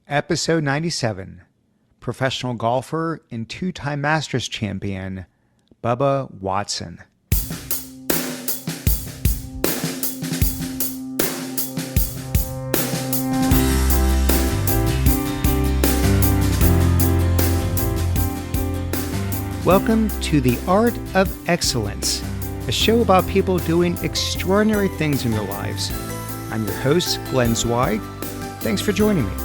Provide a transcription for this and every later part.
Episode 97. Professional golfer and two-time Masters champion, Bubba Watson. Welcome to The Art of Excellence, a show about people doing extraordinary things in their lives. I'm your host, Glenn Zweig. Thanks for joining me.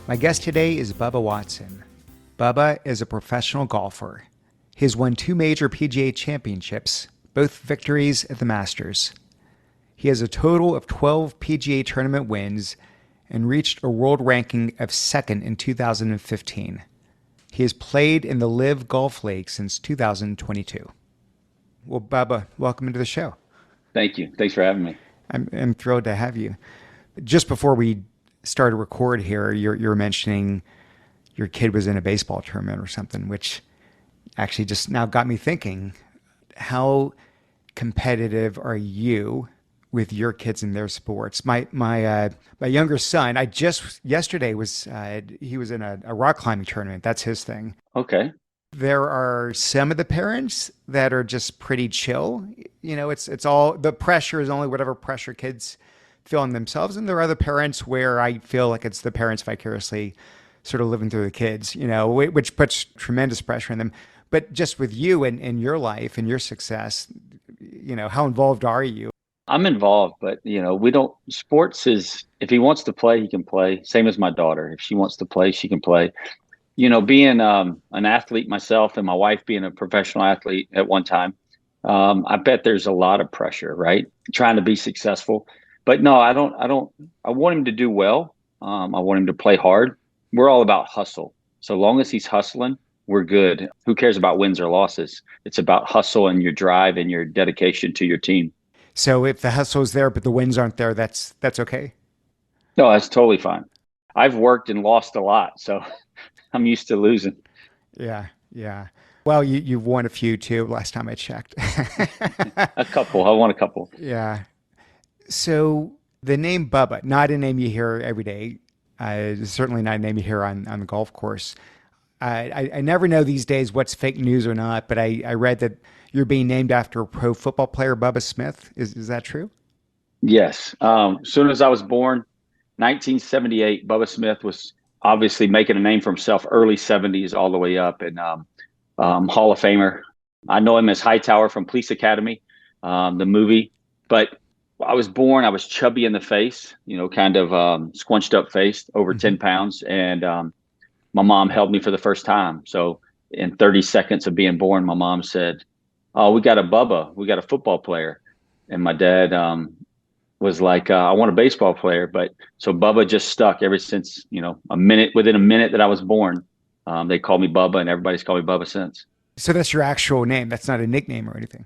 My guest today is Bubba Watson. Bubba is a professional golfer. He has won 2 major PGA championships, both victories at the Masters. He has a total of 12 PGA tournament wins and reached a world ranking of 2nd in 2015. He has played in the LIV Golf League since 2022. Well, Bubba, welcome to the show. Thank you. Thanks for having me. I'm thrilled to have you. Just before we started to record here, you're mentioning your kid was in a baseball tournament or something, which actually just now got me thinking, how competitive are you with your kids in their sports? My younger son, yesterday he was in a rock climbing tournament. That's his thing. Okay. There are some of the parents that are just pretty chill. You know, it's all, the pressure is only whatever pressure kids feel on themselves. And there are other parents where I feel like it's the parents vicariously sort of living through the kids, you know, which puts tremendous pressure on them. But just with you and your life and your success, you know, how involved are you? I'm involved, but sports is, if he wants to play, he can play. Same as my daughter. If she wants to play, she can play. You know, being an athlete myself and my wife being a professional athlete at one time, I bet there's a lot of pressure, right? Trying to be successful. But no, I want him to do well. I want him to play hard. We're all about hustle. So long as he's hustling, we're good. Who cares about wins or losses? It's about hustle and your drive and your dedication to your team. So if the hustle is there, but the wins aren't there, that's okay. No, that's totally fine. I've worked and lost a lot, so I'm used to losing. Yeah. Well, you've won a few too, last time I checked. A couple. I won a couple. Yeah. So the name Bubba, not a name you hear every day. Certainly not a name you hear on the golf course. I never know these days what's fake news or not, but I read that you're being named after a pro football player, Bubba Smith. Is that true? Yes. As soon as I was born, 1978, Bubba Smith was obviously making a name for himself, early 70s all the way up, and Hall of Famer. I know him as Hightower from Police Academy, the movie, but I was born, I was chubby in the face, you know, kind of squunched up face, over 10 pounds. And my mom held me for the first time. So in 30 seconds of being born, my mom said, "Oh, we got a Bubba, we got a football player." And my dad was like, "I want a baseball player." But so Bubba just stuck ever since, you know, within a minute that I was born, they called me Bubba, and everybody's called me Bubba since. So that's your actual name. That's not a nickname or anything.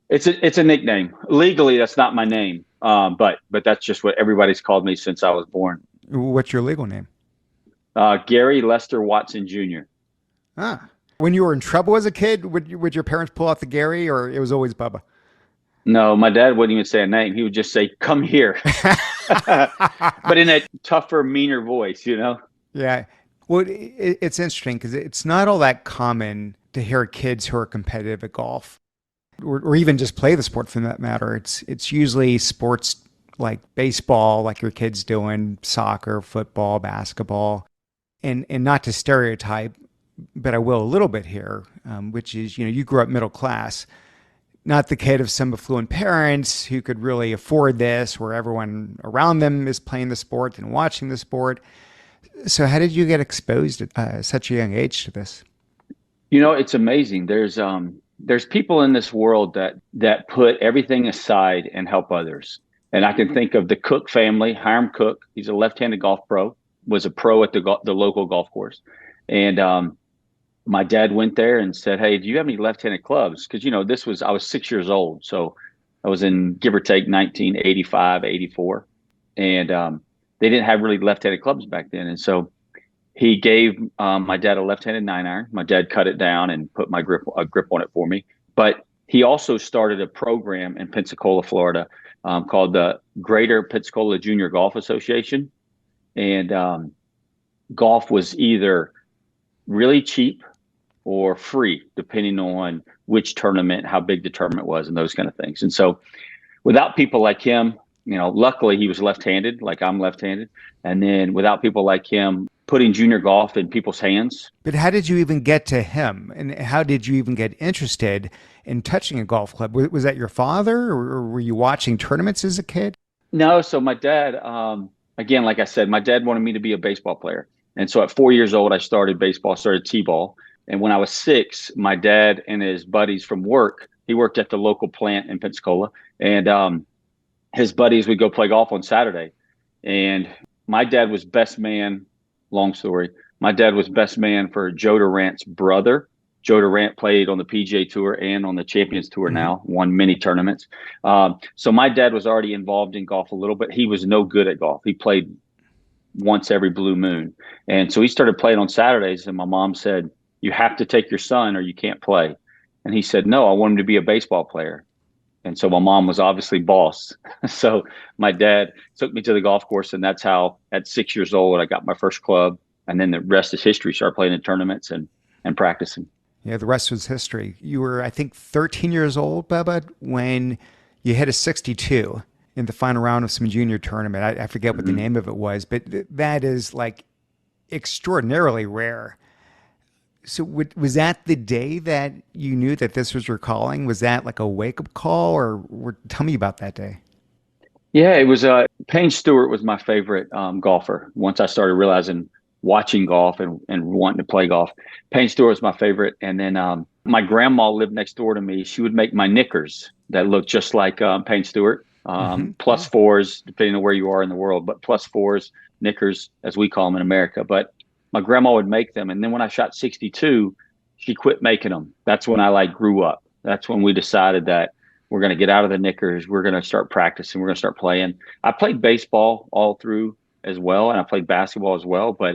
It's a nickname. Legally, that's not my name, but that's just what everybody's called me since I was born. What's your legal name? Gary Lester Watson Jr. Ah, when you were in trouble as a kid, would your parents pull out the Gary, or it was always Bubba? No, my dad wouldn't even say a name. He would just say, "Come here," but in a tougher, meaner voice, you know? Yeah. Well, it's interesting because it's not all that common to hear kids who are competitive at golf, or even just play the sport for that matter. It's usually sports like baseball, like your kids doing, soccer, football, basketball, and not to stereotype, but I will a little bit here, which is, you know, you grew up middle class, not the kid of some affluent parents who could really afford this, where everyone around them is playing the sport and watching the sport. So how did you get exposed at such a young age to this? You know, it's amazing. There's people in this world that put everything aside and help others. And I can think of the Cook family. Hiram Cook, he's a left-handed golf pro, was a pro at the local golf course. And my dad went there and said, "Hey, do you have any left-handed clubs?" Because, you know, I was 6 years old. So I was in, give or take, 1985, 84. And they didn't have really left-handed clubs back then. And so he gave my dad a left-handed 9-iron. My dad cut it down and put a grip on it for me. But he also started a program in Pensacola, Florida, called the Greater Pensacola Junior Golf Association. And golf was either really cheap or free, depending on which tournament, how big the tournament was, and those kind of things. And so without people like him, luckily he was left-handed, like I'm left-handed. And then without people like him putting junior golf in people's hands. But how did you even get to him? And how did you even get interested in touching a golf club? Was that your father, or were you watching tournaments as a kid? No, so my dad, again, like I said, my dad wanted me to be a baseball player. And so at 4 years old, I started baseball, started t-ball. And when I was 6, my dad and his buddies from work, he worked at the local plant in Pensacola, and his buddies would go play golf on Saturday. And my dad was best man, long story. My dad was best man for Joe Durant's brother. Joe Durant played on the PGA Tour and on the Champions Tour now, won many tournaments. So my dad was already involved in golf a little bit. He was no good at golf. He played once every blue moon. And so he started playing on Saturdays, and my mom said, "You have to take your son or you can't play." And he said, "No, I want him to be a baseball player." And so my mom was obviously boss. So my dad took me to the golf course, and that's how at 6 years old I got my first club. And then the rest is history. Started playing in tournaments and practicing. Yeah, the rest was history. You were, I think, 13 years old, Bubba, when you hit a 62 in the final round of some junior tournament. I forget what the name of it was, but that is like extraordinarily rare. So was that the day that you knew that this was your calling? Was that like a wake-up call, or tell me about that day? Yeah, it was. Payne Stewart was my favorite golfer. Once I started realizing watching golf and wanting to play golf, Payne Stewart was my favorite. And then my grandma lived next door to me. She would make my knickers that looked just like Payne Stewart, plus fours, depending on where you are in the world, but plus fours, knickers, as we call them in America. But my grandma would make them. And then when I shot 62, she quit making them. That's when I grew up. That's when we decided that we're going to get out of the knickers. We're going to start practicing. We're going to start playing. I played baseball all through as well, and I played basketball as well. But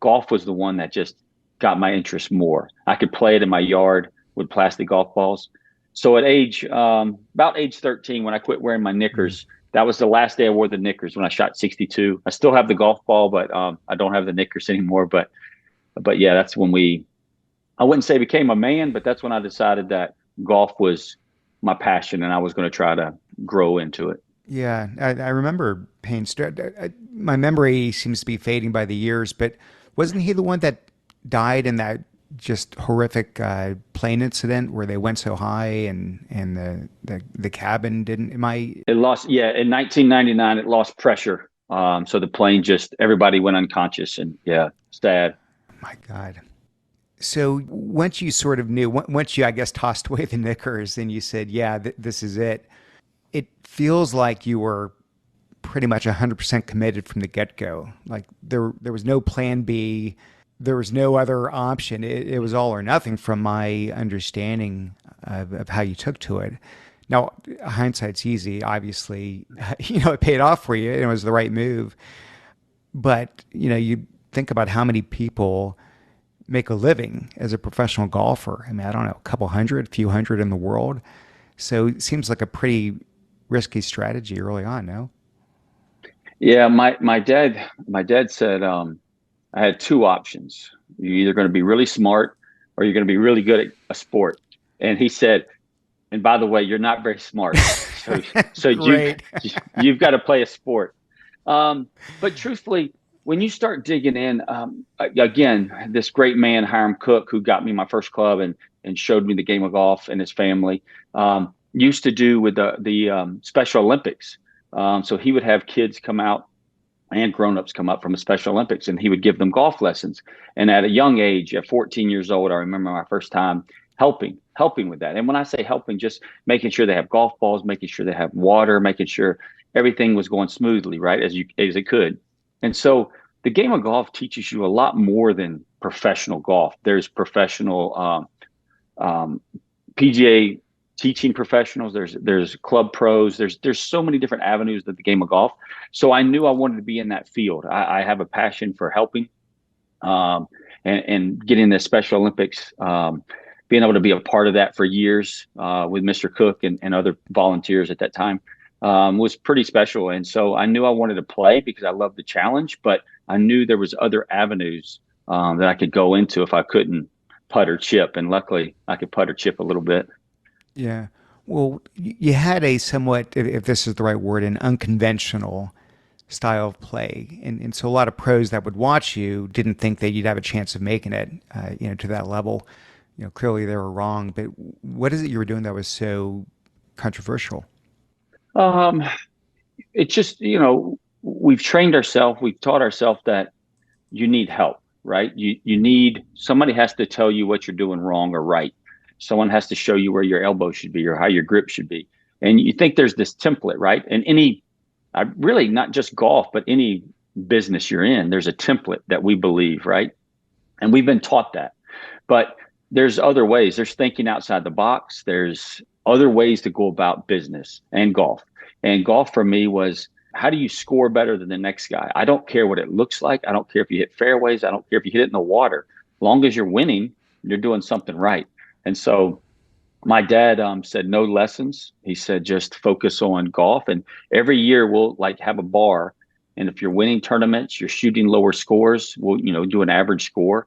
golf was the one that just got my interest more. I could play it in my yard with plastic golf balls. So at about age 13, when I quit wearing my knickers, that was the last day I wore the knickers, when I shot 62. I still have the golf ball, but I don't have the knickers anymore. But yeah, that's when I wouldn't say became a man, but that's when I decided that golf was my passion and I was going to try to grow into it. Yeah, I remember Payne Stewart. My memory seems to be fading by the years, but wasn't he the one that died in that just horrific plane incident where they went so high and the cabin didn't? It lost, yeah, in 1999 it lost pressure. So the plane everybody went unconscious, and yeah, sad. Oh my God. So once you sort of knew, once you, I guess, tossed away the knickers and you said, yeah, this is it, it feels like you were pretty much 100% committed from the get-go. Like there was no plan B. There was no other option. It was all or nothing from my understanding of how you took to it. Now, hindsight's easy. Obviously, it paid off for you and it was the right move. But, you think about how many people make a living as a professional golfer. I mean, I don't know, a couple hundred, a few hundred in the world. So it seems like a pretty risky strategy early on, no? Yeah, my dad said I had two options. You're either going to be really smart or you're going to be really good at a sport. And he said, and by the way, you're not very smart. So you've got to play a sport. But truthfully, when you start digging in, again, this great man, Hiram Cook, who got me my first club and showed me the game of golf, and his family, used to do with the Special Olympics. So he would have kids come out and grownups come up from the Special Olympics, and he would give them golf lessons. And at a young age, at 14 years old, I remember my first time helping with that. And when I say helping, just making sure they have golf balls, making sure they have water, making sure everything was going smoothly, right, as it could. And so the game of golf teaches you a lot more than professional golf. There's professional PGA teaching professionals. There's club pros. There's so many different avenues of the game of golf. So I knew I wanted to be in that field. I have a passion for helping and getting the Special Olympics being able to be a part of that for years with Mr. Cook and other volunteers at that time was pretty special. And so I knew I wanted to play because I loved the challenge, but I knew there was other avenues that I could go into if I couldn't putt or chip. And luckily, I could putt or chip a little bit. Yeah. Well, you had a somewhat, if this is the right word, an unconventional style of play. And so a lot of pros that would watch you didn't think that you'd have a chance of making it, to that level. Clearly they were wrong. But what is it you were doing that was so controversial? Um, it's just, we've trained ourselves, we've taught ourselves that you need help, right? You need somebody has to tell you what you're doing wrong or right. Someone has to show you where your elbow should be or how your grip should be. And you think there's this template, right? And really not just golf, but any business you're in, there's a template that we believe, right? And we've been taught that. But there's other ways. There's thinking outside the box. There's other ways to go about business and golf. And golf for me was, how do you score better than the next guy? I don't care what it looks like. I don't care if you hit fairways. I don't care if you hit it in the water. As long as you're winning, you're doing something right. And so my dad said no lessons. He said just focus on golf. And every year we'll like have a bar. And if you're winning tournaments, you're shooting lower scores, we'll do an average score.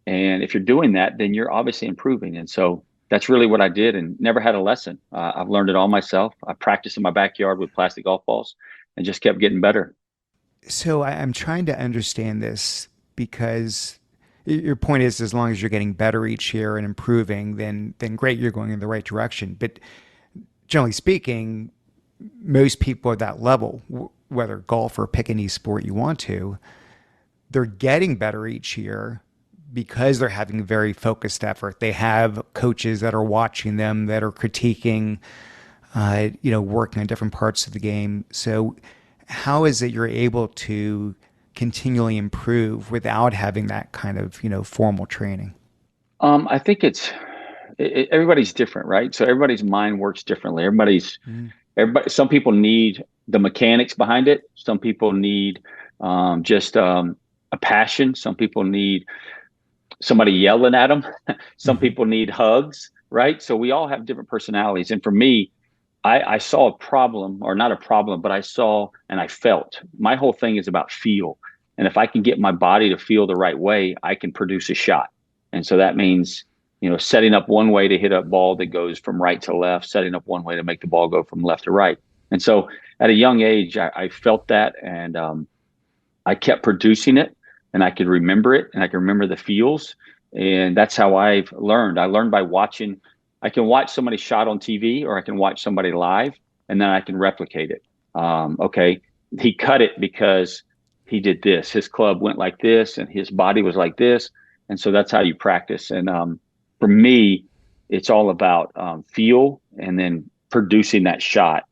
And if you're doing that, then you're obviously improving. And so that's really what I did and never had a lesson. I've learned it all myself. I practiced in my backyard with plastic golf balls and just kept getting better. So I'm trying to understand this because your point is as long as you're getting better each year and improving, then great, you're going in the right direction. But generally speaking, most people at that level, whether golf or pick any sport you want to, they're getting better each year because they're having a very focused effort. They have coaches that are watching them, that are critiquing, working on different parts of the game. So how is it you're able to continually improve without having that kind of, formal training? I think everybody's different, right? So everybody's mind works differently. Mm-hmm. Everybody. Some people need the mechanics behind it. Some people need just a passion. Some people need somebody yelling at them. Some Mm-hmm. people need hugs, right? So we all have different personalities. And for me, I saw a problem, or not a problem, but I saw and I felt. My whole thing is about feel. And if I can get my body to feel the right way, I can produce a shot. And so that means, setting up one way to hit a ball that goes from right to left, setting up one way to make the ball go from left to right. And so at a young age, I felt that, and I kept producing it, and I could remember it, and I can remember the feels. And that's how I've learned. I learned by watching. I can watch somebody shot on TV, or I can watch somebody live, and then I can replicate it. Okay, he cut it because he did this. His club went like this, and his body was like this. And so that's how you practice. And for me, it's all about feel and then producing that shot.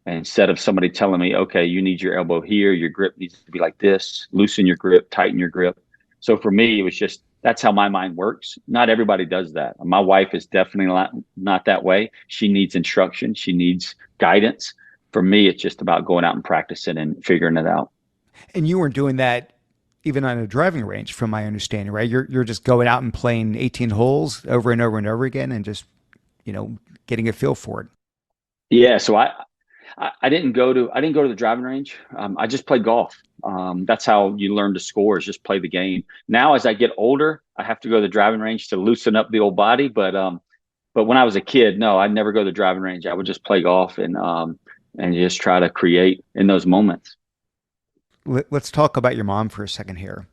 And instead of somebody telling me, okay, you need your elbow here, your grip needs to be like this, loosen your grip, tighten your grip. So for me, it was just, that's how my mind works. Not everybody does that. My wife is definitely not that way. She needs instruction. She needs guidance. For me, it's just about going out and practicing and figuring it out. And you weren't doing that even on a driving range, from my understanding, right? You're just going out and playing 18 holes over and over and over again, and just getting a feel for it. Yeah. So I didn't go to the driving range. I just played golf. That's how you learn to score, is just play the game. Now, as I get older, I have to go to the driving range to loosen up the old body. But when I was a kid, no, I'd never go to the driving range. I would just play golf and just try to create in those moments. Let's talk about your mom for a second here,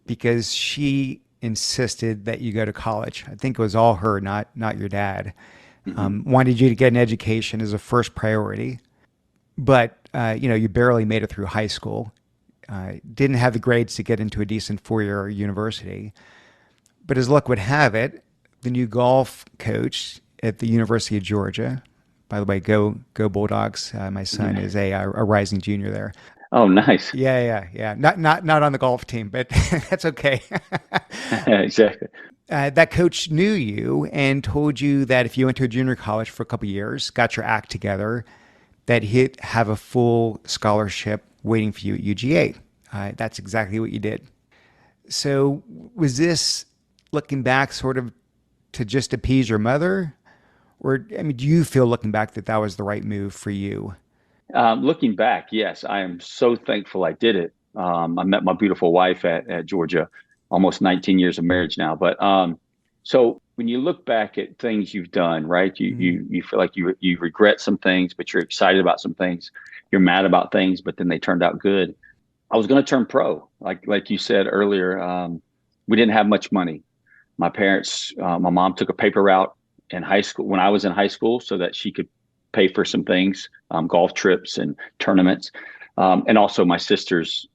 because she insisted that you go to college. I think it was all her, not your dad. Hmm. Wanted you to get an education as a first priority, but you barely made it through high school. Didn't have the grades to get into a decent four-year university. But as luck would have it, the new golf coach at the University of Georgia, by the way, go Bulldogs. My son is a rising junior there. Oh, nice. Yeah. Not on the golf team, but that's okay. Exactly. That coach knew you and told you that if you went to a junior college for a couple of years, got your act together, that he'd have a full scholarship waiting for you at UGA. That's exactly what you did. So was this, looking back, sort of to just appease your mother? Or, I mean, do you feel looking back that that was the right move for you? Looking back, yes, I am so thankful I did it. I met my beautiful wife at Georgia, almost 19 years of marriage now. But so when you look back at things you've done, right, Mm, you feel like you regret some things, but you're excited about some things. You're mad about things, but then they turned out good. I was going to turn pro, like you said earlier. We didn't have much money. My parents, my mom took a paper route in high school when I was in high school so that she could pay for some things, golf trips and tournaments. And also my sister's,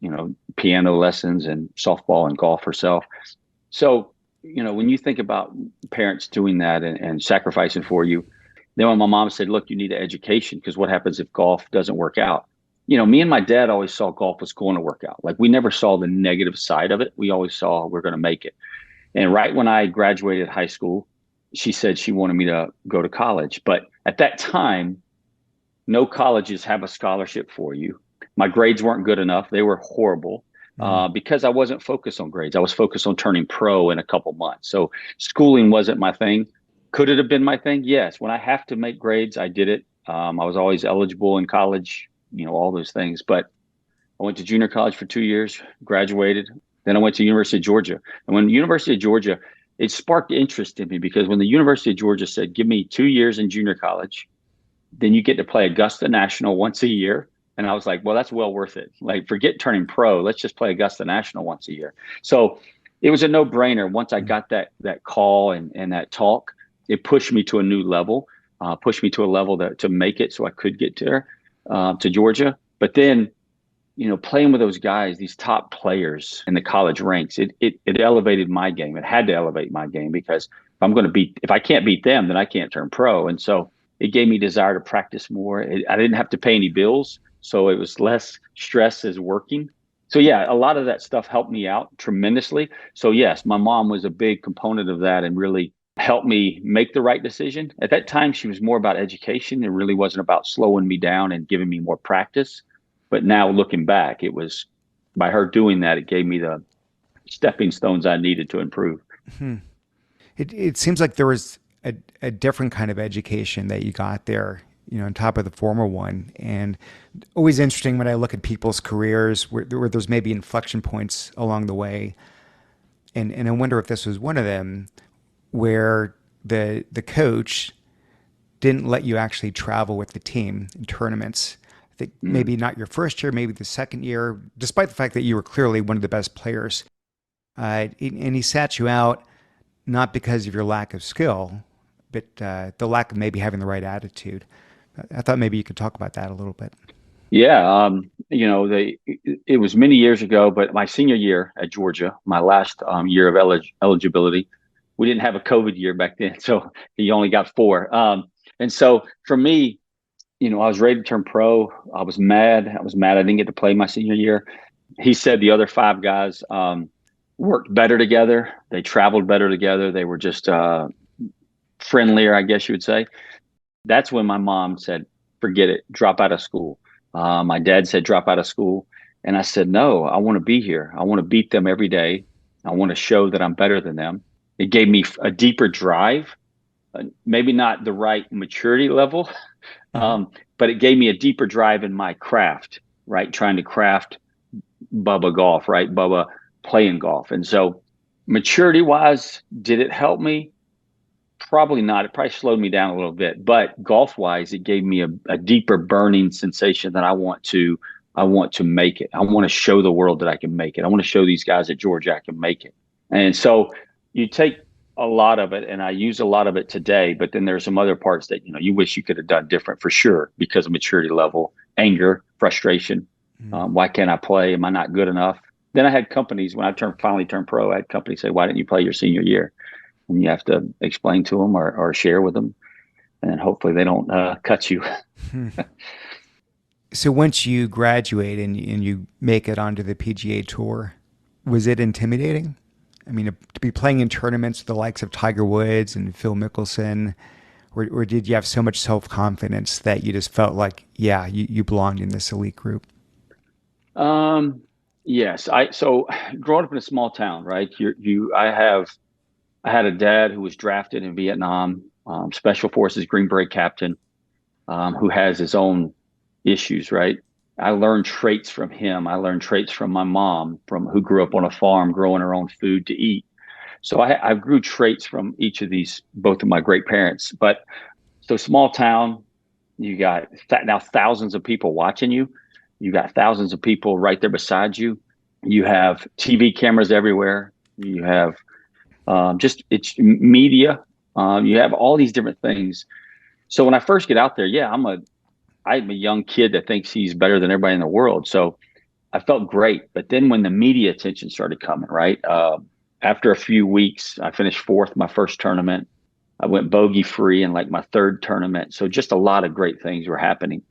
piano lessons and softball and golf herself. So, when you think about parents doing that and sacrificing for you, then when my mom said, look, you need an education, because what happens if golf doesn't work out? Me and my dad always saw golf was going to work out. Like we never saw the negative side of it. We always saw we're going to make it. And right when I graduated high school, she said she wanted me to go to college. But at that time, no colleges have a scholarship for you. My grades weren't good enough. They were horrible mm, because I wasn't focused on grades. I was focused on turning pro in a couple months. So schooling wasn't my thing. Could it have been my thing? Yes. When I have to make grades, I did it. I was always eligible in college, all those things. But I went to junior college for 2 years, graduated. Then I went to University of Georgia. And when University of Georgia, it sparked interest in me because when the University of Georgia said, give me 2 years in junior college, then you get to play Augusta National once a year. And I was like, well, that's well worth it. Like, forget turning pro. Let's just play Augusta National once a year. So it was a no brainer. Once I mm. got that call and that talk, it pushed me to a new level, pushed me to a level to make it so I could get there to Georgia. But then playing with those guys, these top players in the college ranks, it elevated my game. It had to elevate my game because if I can't beat them, then I can't turn pro. And so it gave me desire to practice more. I didn't have to pay any bills, so it was less stress as working. So yeah, a lot of that stuff helped me out tremendously. So yes, my mom was a big component of that and really helped me make the right decision. At that time, she was more about education. It really wasn't about slowing me down and giving me more practice. But now looking back, it was by her doing that, it gave me the stepping stones I needed to improve. Hmm. It seems like there was a different kind of education that you got there, on top of the former one. And always interesting when I look at people's careers where there's maybe inflection points along the way. And I wonder if this was one of them where the coach didn't let you actually travel with the team in tournaments. I think Mm. maybe not your first year, maybe the second year, despite the fact that you were clearly one of the best players. And he sat you out not because of your lack of skill, but the lack of maybe having the right attitude. I thought maybe you could talk about that a little bit. Yeah, it was many years ago, but my senior year at Georgia, my last year of eligibility, we didn't have a COVID year back then, so he only got four. And so for me, I was ready to turn pro. I was mad. I didn't get to play my senior year. He said the other five guys worked better together. They traveled better together. They were just friendlier, I guess you would say. That's when my mom said, forget it, drop out of school. My dad said, drop out of school. And I said, no, I want to be here. I want to beat them every day. I want to show that I'm better than them. It gave me a deeper drive, maybe not the right maturity level, Hmm. but it gave me a deeper drive in my craft, right? Trying to craft Bubba golf, right? Bubba playing golf. And so maturity wise, did it help me? Probably not. It probably slowed me down a little bit, but golf wise, it gave me a deeper burning sensation that I want to make it. I want to show the world that I can make it. I want to show these guys at Georgia I can make it. And so you take a lot of it and I use a lot of it today, but then there's some other parts that, you wish you could have done different for sure because of maturity level, anger, frustration. Why can't I play? Am I not good enough? Then I had companies when I finally turned pro, I had companies say, why didn't you play your senior year? And you have to explain to them or share with them, and hopefully they don't cut you. So once you graduate and you make it onto the PGA Tour, was it intimidating? I mean, to be playing in tournaments with the likes of Tiger Woods and Phil Mickelson, or did you have so much self confidence that you just felt like, yeah, you belonged in this elite group? Yes, I so growing up in a small town, right? I I had a dad who was drafted in Vietnam, Special Forces Green Beret captain, who has his own issues, right? I learned traits from him. I learned traits from my mom, from who grew up on a farm, growing her own food to eat. So I grew traits from each of these, both of my great parents. But so small town, you got now thousands of people watching you. You got thousands of people right there beside you. You have TV cameras everywhere. You have just it's media. You have all these different things. So when I first get out there, yeah, I'm a young kid that thinks he's better than everybody in the world. So I felt great. But then when the media attention started coming, right? After a few weeks, I finished fourth my first tournament. I went bogey free in like my third tournament. So just a lot of great things were happening.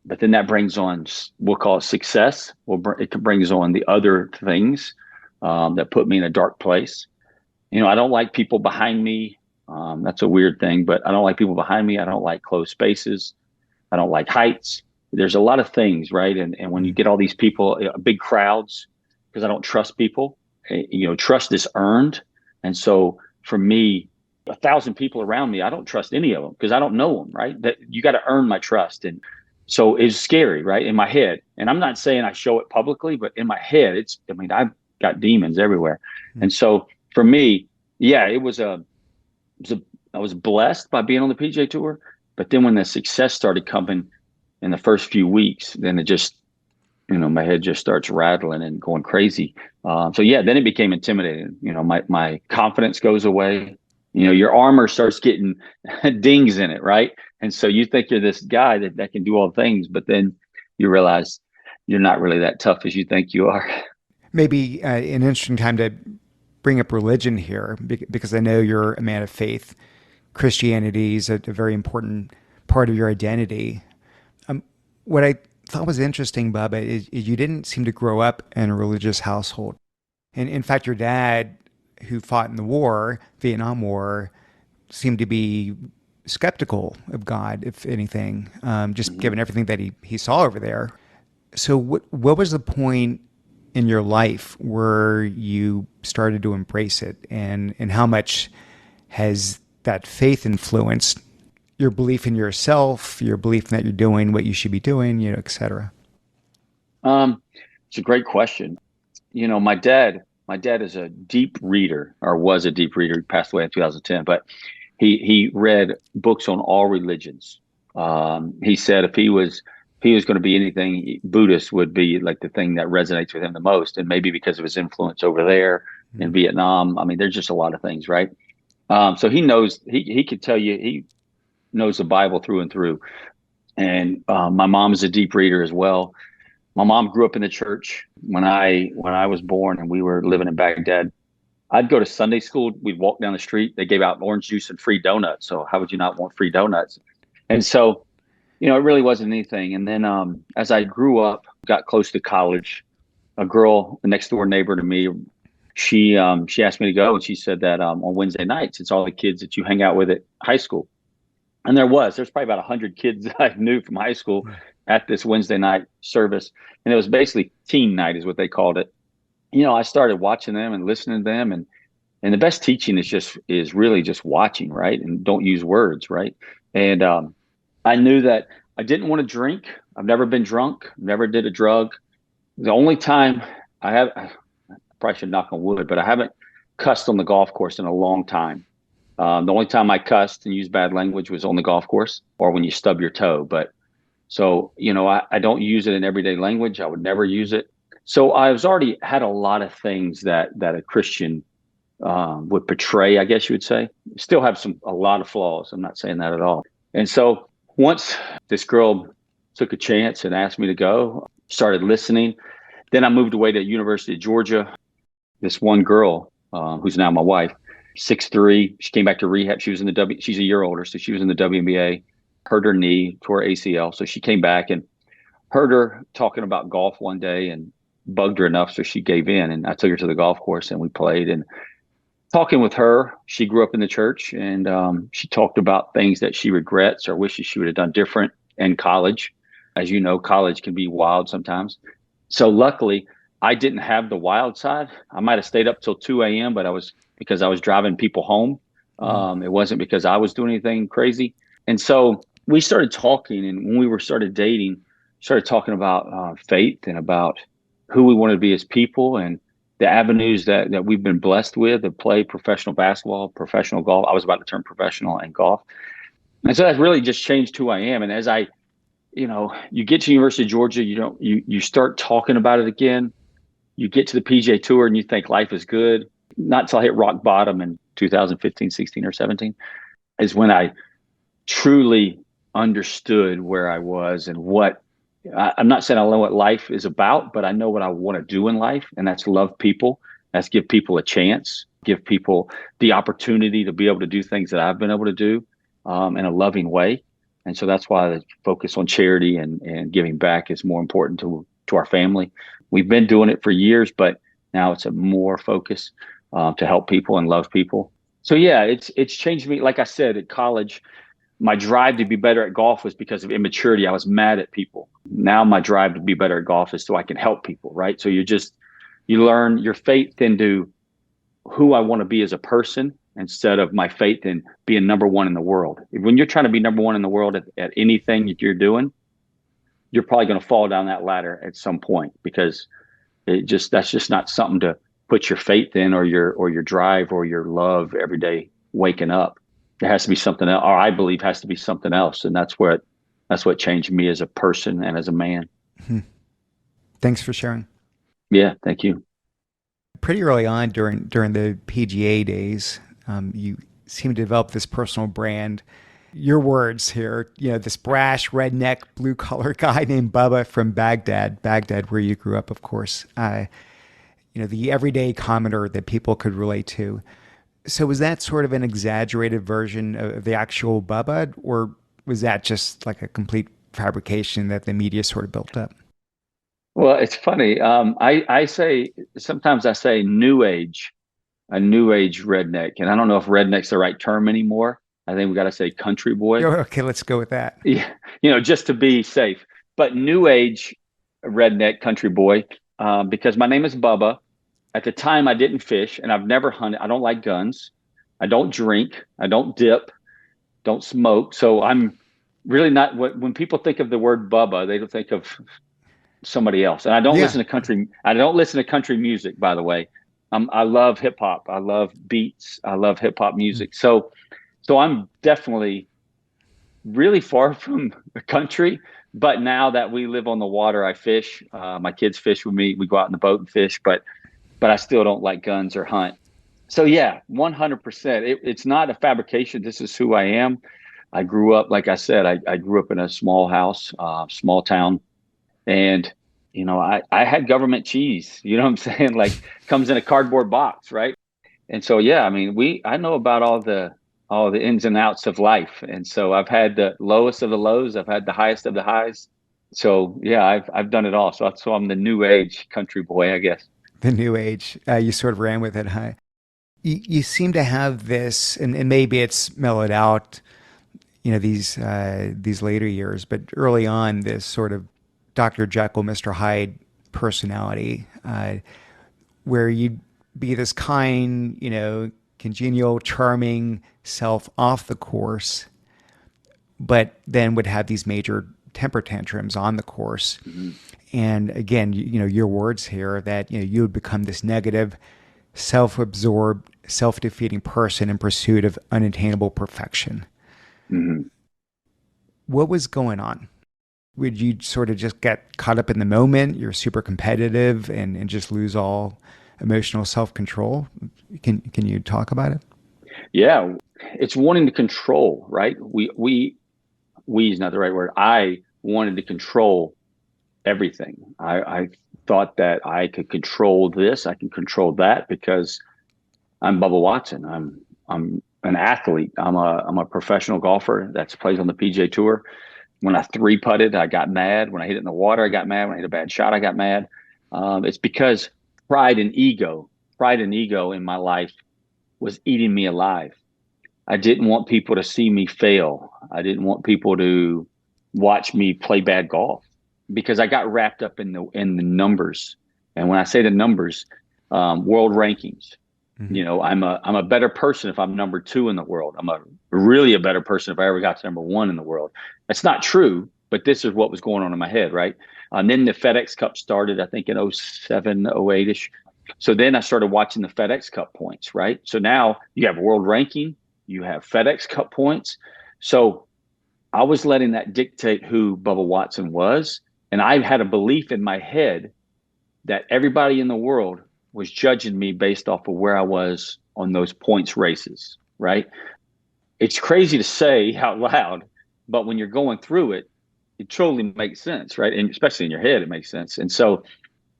But then that brings on, we'll call it success. It brings on the other things that put me in a dark place. I don't like people behind me. That's a weird thing, but I don't like people behind me. I don't like closed spaces. I don't like heights. There's a lot of things, right? And when you get all these people, big crowds, because I don't trust people, trust is earned. And so for me, 1,000 people around me, I don't trust any of them because I don't know them, right? That you got to earn my trust. And so it's scary, right? In my head. And I'm not saying I show it publicly, but in my head, I've got demons everywhere. Mm-hmm. And so for me, yeah, I was blessed by being on the PGA Tour. But then when the success started coming in the first few weeks, then it just, my head just starts rattling and going crazy. So yeah, then it became intimidating. My confidence goes away. Your armor starts getting dings in it, right? And so you think you're this guy that can do all things, but then you realize you're not really that tough as you think you are. Maybe an interesting time to bring up religion here, because I know you're a man of faith. Christianity is a very important part of your identity. What I thought was interesting, Bubba, is you didn't seem to grow up in a religious household. And in fact, your dad, who fought in the war, Vietnam War, seemed to be skeptical of God, if anything, just given everything that he saw over there. So what was the point in your life where you started to embrace it? And how much has that faith influenced your belief in yourself, your belief that you're doing what you should be doing, et cetera? It's a great question. My dad is a deep reader, or was a deep reader. He passed away in 2010, but he read books on all religions. He said if he was going to be anything, Buddhist would be like the thing that resonates with him the most. And maybe because of his influence over there in Vietnam. I mean, there's just a lot of things, right? So he knows, he could tell you, he knows the Bible through and through. And my mom is a deep reader as well. My mom grew up in the church when I was born, and we were living in Baghdad. I'd go to Sunday school. We'd walk down the street. They gave out orange juice and free donuts. So how would you not want free donuts? And so, it really wasn't anything. And then as I grew up, got close to college, a girl, a next door neighbor to me, she asked me to go, and she said that on Wednesday nights, it's all the kids that you hang out with at high school. And there's probably about 100 kids that I knew from high school at this Wednesday night service. And it was basically teen night is what they called it. I started watching them and listening to them. And the best teaching is really just watching, right? And don't use words, right? And I knew that I didn't want to drink. I've never been drunk, never did a drug. The only time I probably should knock on wood, but I haven't cussed on the golf course in a long time. The only time I cussed and used bad language was on the golf course or when you stub your toe. But so, I don't use it in everyday language. I would never use it. So I was already had a lot of things that a Christian would portray, I guess you would say. Still have a lot of flaws. I'm not saying that at all. And so once this girl took a chance and asked me to go, started listening. Then I moved away to University of Georgia. This one girl, who's now my wife, 6'3", she came back to rehab. She was in the she's a year older, so she was in the WNBA, hurt her knee, tore ACL. So she came back, and heard her talking about golf one day and bugged her enough, so she gave in. And I took her to the golf course and we played. And talking with her, she grew up in the church, and she talked about things that she regrets or wishes she would have done different in college. As you know, college can be wild sometimes. So luckily, I didn't have the wild side. I might have stayed up till 2 a.m., but because I was driving people home. Mm. It wasn't because I was doing anything crazy. And so we started talking, and when we started dating, started talking about faith and about who we wanted to be as people and the avenues that we've been blessed with to play professional basketball, professional golf. I was about to turn professional in golf. And so that really just changed who I am. And as you get to University of Georgia, you start talking about it again. You get to the PGA Tour and you think life is good. Not until I hit rock bottom in 2015, 16, or 17 is when I truly understood where I was and I'm not saying I know what life is about, but I know what I want to do in life, and that's love people. That's give people a chance, give people the opportunity to be able to do things that I've been able to do in a loving way. And so that's why the focus on charity and giving back is more important to our family. We've been doing it for years, but now it's a more focus to help people and love people. So yeah, it's changed me. Like I said, at college, my drive to be better at golf was because of immaturity. I was mad at people. Now my drive to be better at golf is so I can help people, right? So you learn your faith into who I want to be as a person instead of my faith in being number one in the world. When you're trying to be number one in the world at anything that you're doing, you're probably going to fall down that ladder at some point because that's just not something to put your faith in or your drive or your love every day waking up. There has to be something else, or I believe has to be something else. And that's what changed me as a person and as a man. Hmm. Thanks for sharing. Yeah, thank you. Pretty early on during the PGA days, you seem to develop this personal brand. Your words here, this brash, redneck, blue collar guy named Bubba from Baghdad, where you grew up, of course. The everyday commenter that people could relate to. So was that sort of an exaggerated version of the actual Bubba, or was that just like a complete fabrication that the media sort of built up? Well, it's funny. Sometimes I say new age, a new age redneck. And I don't know if redneck's the right term anymore. I think we got to say country boy. Okay, let's go with that. Yeah, just to be safe. But new age redneck country boy, because my name is Bubba. At the time, I didn't fish, and I've never hunted. I don't like guns. I don't drink. I don't dip. Don't smoke. So I'm really not. When people think of the word Bubba, they don't think of somebody else. And I don't Yeah. listen to country. I don't listen to country music, by the way. I love hip hop. I love beats. I love hip hop music. So I'm definitely really far from the country. But now that we live on the water, I fish. My kids fish with me. We go out in the boat and fish. But I still don't like guns or hunt. So yeah, 100%. It's not a fabrication. This is who I am. I grew up, like I said, I grew up in a small house, small town, and I had government cheese. You know what I'm saying? Like comes in a cardboard box, right? And so yeah, I mean, I know about all the ins and outs of life, and so I've had the lowest of the lows. I've had the highest of the highs. So yeah, I've done it all. So I'm the new age country boy, I guess. The new age. You sort of ran with it, huh? You seem to have this, and maybe it's mellowed out, these later years, but early on, this sort of Dr. Jekyll, Mr. Hyde personality, where you'd be this kind, congenial, charming self off the course, but then would have these major temper tantrums on the course. Mm-hmm. And again, your words here that you would become this negative, self-absorbed, self-defeating person in pursuit of unattainable perfection. Mm-hmm. What was going on? Would you sort of just get caught up in the moment? You're super competitive and just lose all emotional self-control. Can you talk about it? Yeah, it's wanting to control, right? We is not the right word. I wanted to control everything. I thought that I could control this, I can control that because I'm Bubba Watson. I'm an athlete. I'm a professional golfer that plays on the PGA Tour. When I three putted, I got mad. When I hit it in the water, I got mad. When I hit a bad shot, I got mad. It's because pride and ego in my life was eating me alive. I didn't want people to see me fail. I didn't want people to watch me play bad golf because I got wrapped up in the numbers And when I say the numbers, world rankings, Hmm. I'm a better person if I'm number 2 in the world. I'm really a better person if I ever got to number 1 in the world. That's not true, but this is what was going on in my head, right? And then the FedEx Cup started, I think in 07, 08-ish. So then I started watching the FedEx Cup points, right? So now you have world ranking, you have FedEx Cup points. So I was letting that dictate who Bubba Watson was. And I had a belief in my head that everybody in the world was judging me based off of where I was on those points races, right? It's crazy to say out loud, but when you're going through it, it totally makes sense, right? And especially in your head, it makes sense. And so,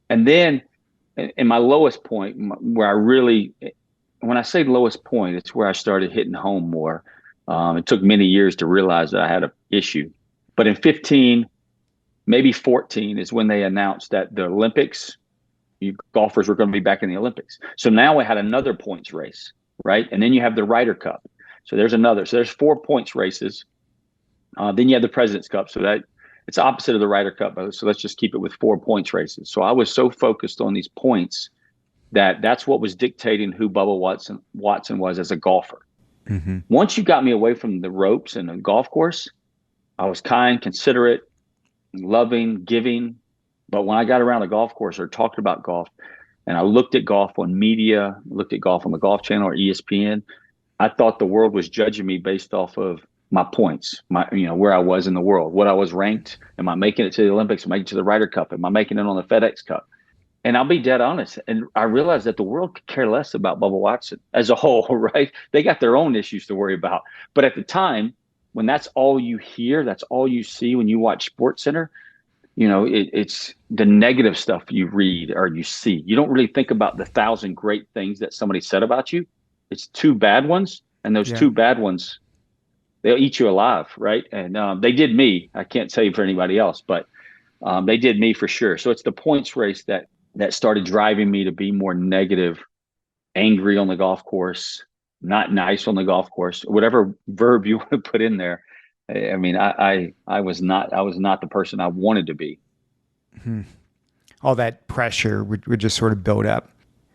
and then in my lowest point, where I really, when I say lowest point, it's where I started hitting home more. It took many years to realize that I had an issue. But in 15, maybe 14 is when they announced that the Olympics, golfers were going to be back in the Olympics. So now we had another points race, right? And then you have the Ryder Cup. So there's 4 points races. Then you have the President's Cup. So that it's opposite of the Ryder Cup. So let's just keep it with 4 points races. So I was so focused on these points that's what was dictating who Bubba Watson was as a golfer. Hmm. Once you got me away from the ropes and the golf course, I was kind, considerate, loving, giving. But when I got around the golf course or talked about golf, and I looked at golf on media, looked at golf on the Golf Channel or ESPN, I thought the world was judging me based off of my points, where I was in the world, what I was ranked. Am I making it to the Olympics? Am I making it to the Ryder Cup? Am I making it on the FedEx Cup? And I'll be dead honest. And I realized that the world could care less about Bubba Watson as a whole, right? They got their own issues to worry about. But at the time, when that's all you hear, that's all you see when you watch Sports Center, it's the negative stuff you read or you see. You don't really think about the 1,000 great things that somebody said about you. It's 2 bad ones, and those Yeah. 2 bad ones, they'll eat you alive, right? And they did me. I can't say for anybody else, but they did me for sure. So it's the points race that started driving me to be more negative, angry on the golf course, not nice on the golf course, whatever verb you want to put in there. I mean, I was not the person I wanted to be. Hmm. All that pressure would just sort of build up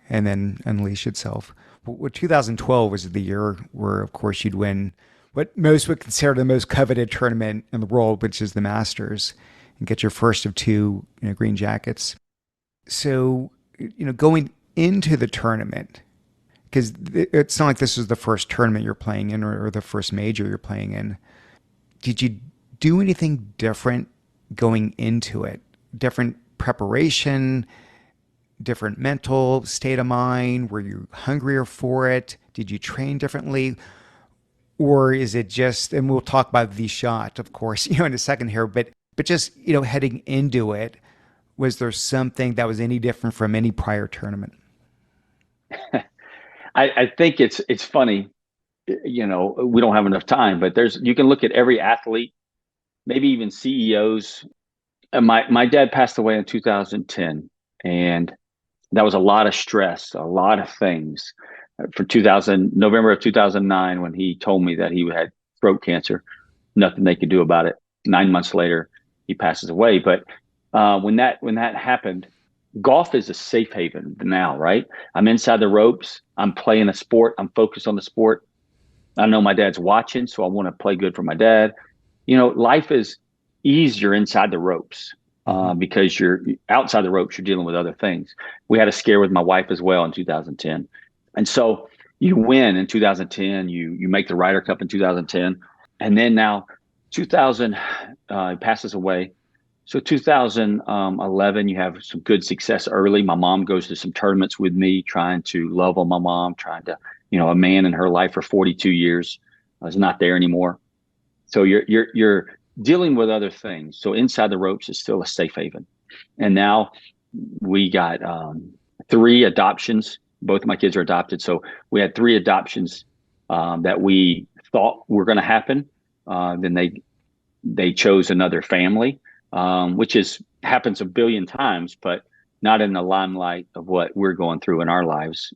and then unleash itself. Well, 2012 was the year where, of course, you'd win what most would consider the most coveted tournament in the world, which is the Masters, and get your first of 2, green jackets. So, going into the tournament, because it's not like this was the first tournament you're playing in or the first major you're playing in. Did you do anything different going into it? Different preparation, different mental state of mind? Were you hungrier for it? Did you train differently? Or is it just, and we'll talk about the shot, of course, in a second here, but just, heading into it, was there something that was any different from any prior tournament? I think it's funny, we don't have enough time, but you can look at every athlete, maybe even CEOs. My dad passed away in 2010, and that was a lot of stress, a lot of things. For November of 2009, when he told me that he had throat cancer, nothing they could do about it. 9 months later, he passes away. But when that happened, golf is a safe haven now, right? I'm inside the ropes. I'm playing a sport. I'm focused on the sport. I know my dad's watching, so I want to play good for my dad. Life is easier inside the ropes Mm-hmm. because you're outside the ropes, you're dealing with other things. We had a scare with my wife as well in 2010. And so you win in 2010, you make the Ryder Cup in 2010. And then now 2000 passes away. So 2011, you have some good success early. My mom goes to some tournaments with me, trying to love on my mom, trying to, a man in her life for 42 years is not there anymore. So you're dealing with other things. So inside the ropes is still a safe haven. And now we got 3 adoptions. Both of my kids are adopted. So we had 3 adoptions that we thought were going to happen. Then they chose another family, which happens a billion times, but not in the limelight of what we're going through in our lives.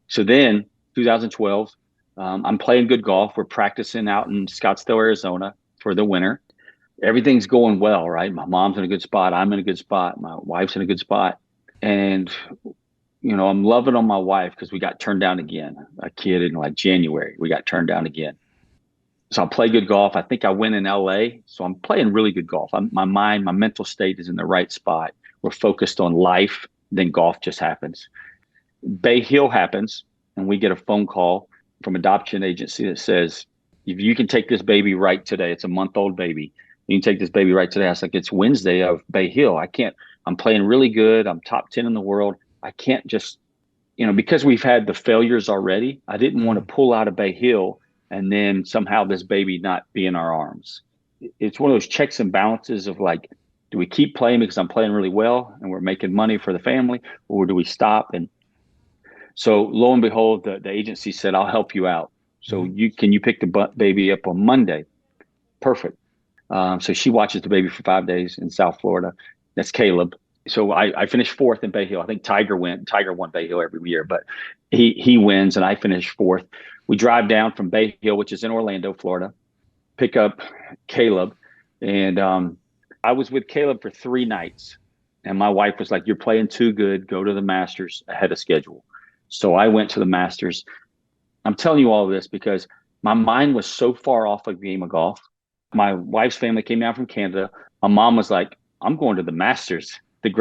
So then 2012, I'm playing good golf. We're practicing out in Scottsdale, Arizona for the winter. Everything's going well, right? My mom's in a good spot. I'm in a good spot. My wife's in a good spot. And, I'm loving on my wife because we got turned down again. A kid in like January, we got turned down again. So I play good golf. I think I win in LA. So I'm playing really good golf. My mind, my mental state is in the right spot. We're focused on life. Then golf just happens. Bay Hill happens, and we get a phone call from adoption agency that says, if you can take this baby right today, it's a month-old baby. You can take this baby right today. I was like, it's Wednesday of Bay Hill. I can't, I'm playing really good. I'm top 10 in the world. I can't just, because we've had the failures already, I didn't want to pull out of Bay Hill and then somehow this baby not be in our arms. It's one of those checks and balances of like, do we keep playing because I'm playing really well and we're making money for the family, or do we stop? And so lo and behold, the agency said, I'll help you out. So you pick the baby up on Monday? Perfect. So she watches the baby for 5 days in South Florida. That's Caleb. So I finished fourth in Bay Hill. I think Tiger won Bay Hill every year, but he wins and I finished fourth. We drive down from Bay Hill, which is in Orlando, Florida, pick up Caleb. And I was with Caleb for 3 nights. And my wife was like, you're playing too good. Go to the Masters ahead of schedule. So I went to the Masters. I'm telling you all of this because my mind was so far off of the game of golf. My wife's family came down from Canada. My mom was like, I'm going to the Masters. This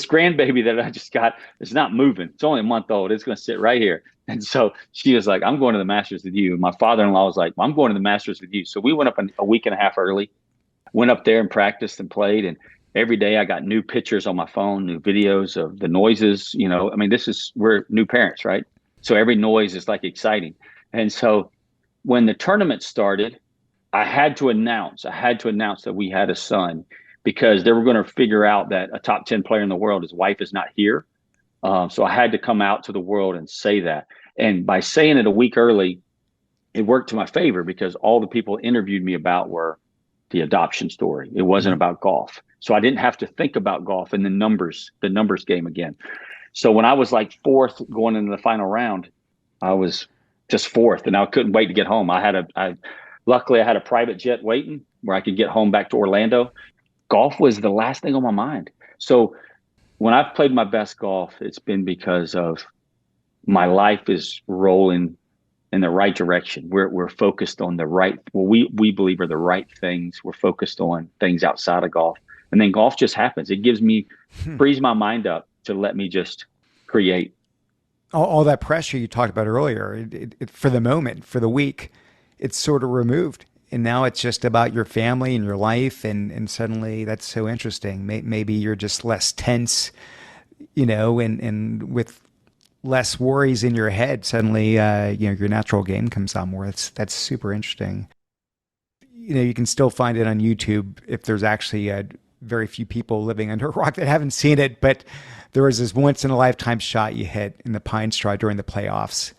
grandbaby that I just got is not moving. It's only a month old. It's going to sit right here. And so she was like, I'm going to the Masters with you. And my father-in-law was like, well, I'm going to the Masters with you. So we went up a week and a half early, went up there and practiced and played. And every day I got new pictures on my phone, new videos of the noises. I mean, we're new parents, right? So every noise is like exciting. And so when the tournament started, I had to announce that we had a son because they were going to figure out that a top 10 player in the world, his wife is not here. So I had to come out to the world and say that. And by saying it a week early, it worked to my favor because all the people interviewed me about were the adoption story. It wasn't about golf. So I didn't have to think about golf and the numbers game again. So when I was like fourth going into the final round, I was just fourth and I couldn't wait to get home. Luckily I had a private jet waiting where I could get home back to Orlando. Golf was the last thing on my mind. So when I've played my best golf, it's been because of my life is rolling in the right direction. We're focused on what we believe are the right things. We're focused on things outside of golf. And then golf just happens. It frees my mind up to let me just create. All that pressure you talked about earlier, for the moment, for the week, it's sort of removed. And now it's just about your family and your life. And suddenly that's so interesting. Maybe you're just less tense, and with less worries in your head, suddenly, your natural game comes out more. That's super interesting. You can still find it on YouTube if there's actually very few people living under a rock that haven't seen it. But there was this once in a lifetime shot you hit in the Pine Straw during the playoffs.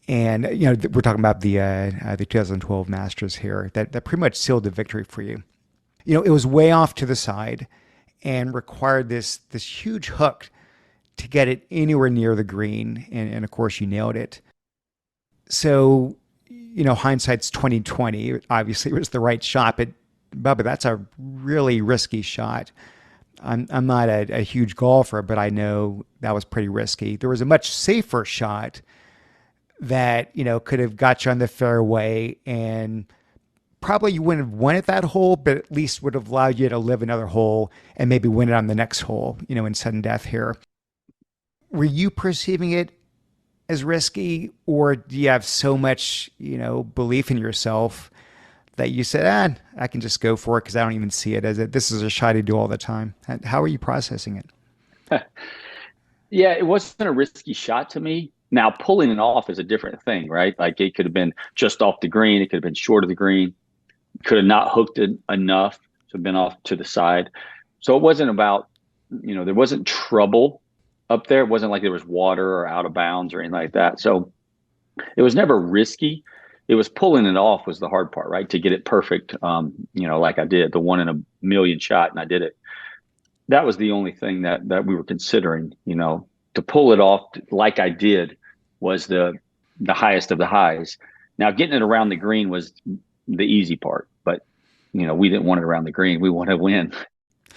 And, we're talking about the 2012 Masters here that pretty much sealed the victory for you. It was way off to the side and required this huge hook to get it anywhere near the green. And of course you nailed it. So, hindsight's 2020. Obviously it was the right shot, but Bubba, that's a really risky shot. I'm not a huge golfer, but I know that was pretty risky. There was a much safer shot that, could have got you on the fairway and probably you wouldn't have won at that hole, but at least would have allowed you to live another hole and maybe win it on the next hole, in sudden death here. Were you perceiving it as risky, or do you have so much, belief in yourself that you said, I can just go for it because I don't even see it as this is a shot I do all the time? How are you processing it? Yeah, it wasn't a risky shot to me. Now, pulling it off is a different thing, right? Like it could have been just off the green. It could have been short of the green. Could have not hooked it enough to have been off to the side. So it wasn't about, there wasn't trouble up there. It wasn't like there was water or out of bounds or anything like that. So it was never risky. It was pulling it off was the hard part, right? To get it perfect, like I did, the 1 in a million shot, and I did it. That was the only thing that we were considering, to pull it off like I did was the highest of the highs. Now, getting it around the green was the easy part, but we didn't want it around the green. We want to win.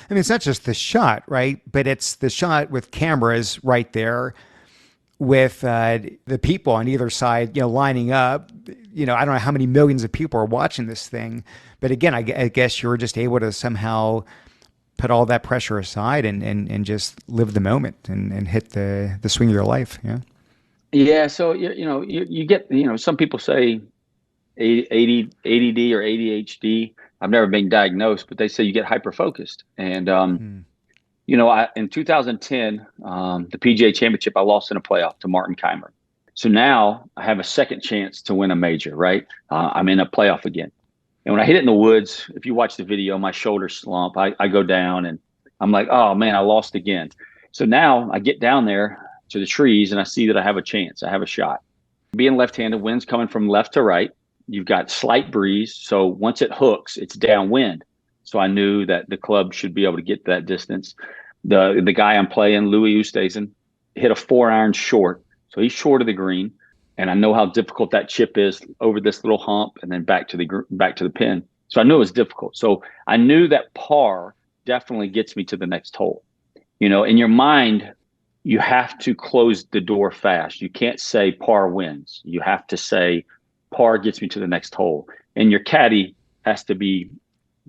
I mean, it's not just the shot, right? But it's the shot with cameras right there, with the people on either side, lining up. I don't know how many millions of people are watching this thing, but again, I guess you were just able to somehow put all that pressure aside and just live the moment and hit the swing of your life. Yeah. Yeah. So, you get, some people say ADD or ADHD. I've never been diagnosed, but they say you get hyper focused. And, Hmm. in 2010, the PGA Championship, I lost in a playoff to Martin Keimer. So now I have a second chance to win a major, right? I'm in a playoff again. And when I hit it in the woods, if you watch the video, my shoulders slump. I go down and I'm like, oh man, I lost again. So now I get down there to the trees and I see that I have a chance. I have a shot. Being left-handed, wind's coming from left to right. You've got slight breeze. So once it hooks, it's downwind. So I knew that the club should be able to get that distance. The guy I'm playing, Louis Oosthuizen, hit a 4-iron short. So he's short of the green. And I know how difficult that chip is over this little hump and then back to the pin. So I knew it was difficult. So I knew that par definitely gets me to the next hole. In your mind, you have to close the door fast. You can't say par wins. You have to say par gets me to the next hole. And your caddy has to be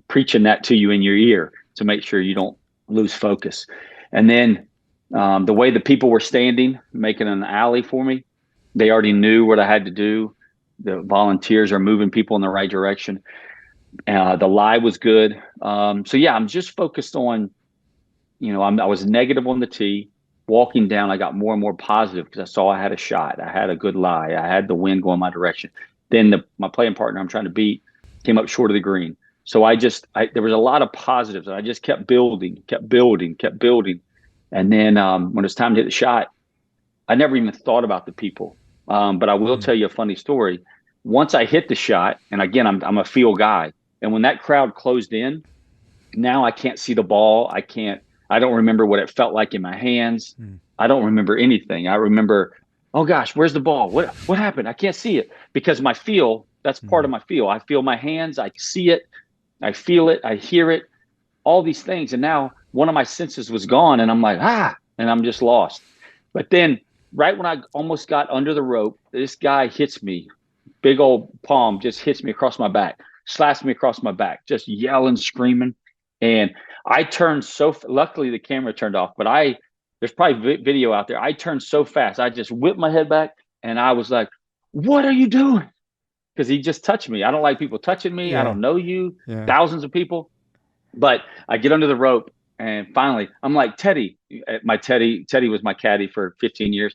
preaching that to you in your ear to make sure you don't lose focus. And then the way the people were standing, making an alley for me, they already knew what I had to do. The volunteers are moving people in the right direction. The lie was good. So yeah, I'm just focused on, I was negative on the tee. Walking down, I got more and more positive because I saw I had a shot. I had a good lie. I had the wind going my direction. Then my playing partner I'm trying to beat came up short of the green. So there was a lot of positives. And I just kept building. And then when it was time to hit the shot, I never even thought about the people. But I will tell you a funny story. Once I hit the shot, and again, I'm a feel guy. And when that crowd closed in, now I can't see the ball. I don't remember what it felt like in my hands. I don't remember anything. I remember, oh gosh, where's the ball? What happened? I can't see it because that's part of my feel. I feel my hands. I see it. I feel it. I hear it. All these things. And now one of my senses was gone and I'm like, and I'm just lost. But then right when I almost got under the rope, this guy hits me. Big old palm just hits me across my back, slaps me across my back, just yelling, screaming. And I turned luckily the camera turned off, but there's probably video out there. I turned so fast. I just whipped my head back and I was like, what are you doing? Because he just touched me. I don't like people touching me. I Yeah. don't know you, Yeah. thousands of people. But I get under the rope and finally I'm like, Teddy was my caddy for 15 years.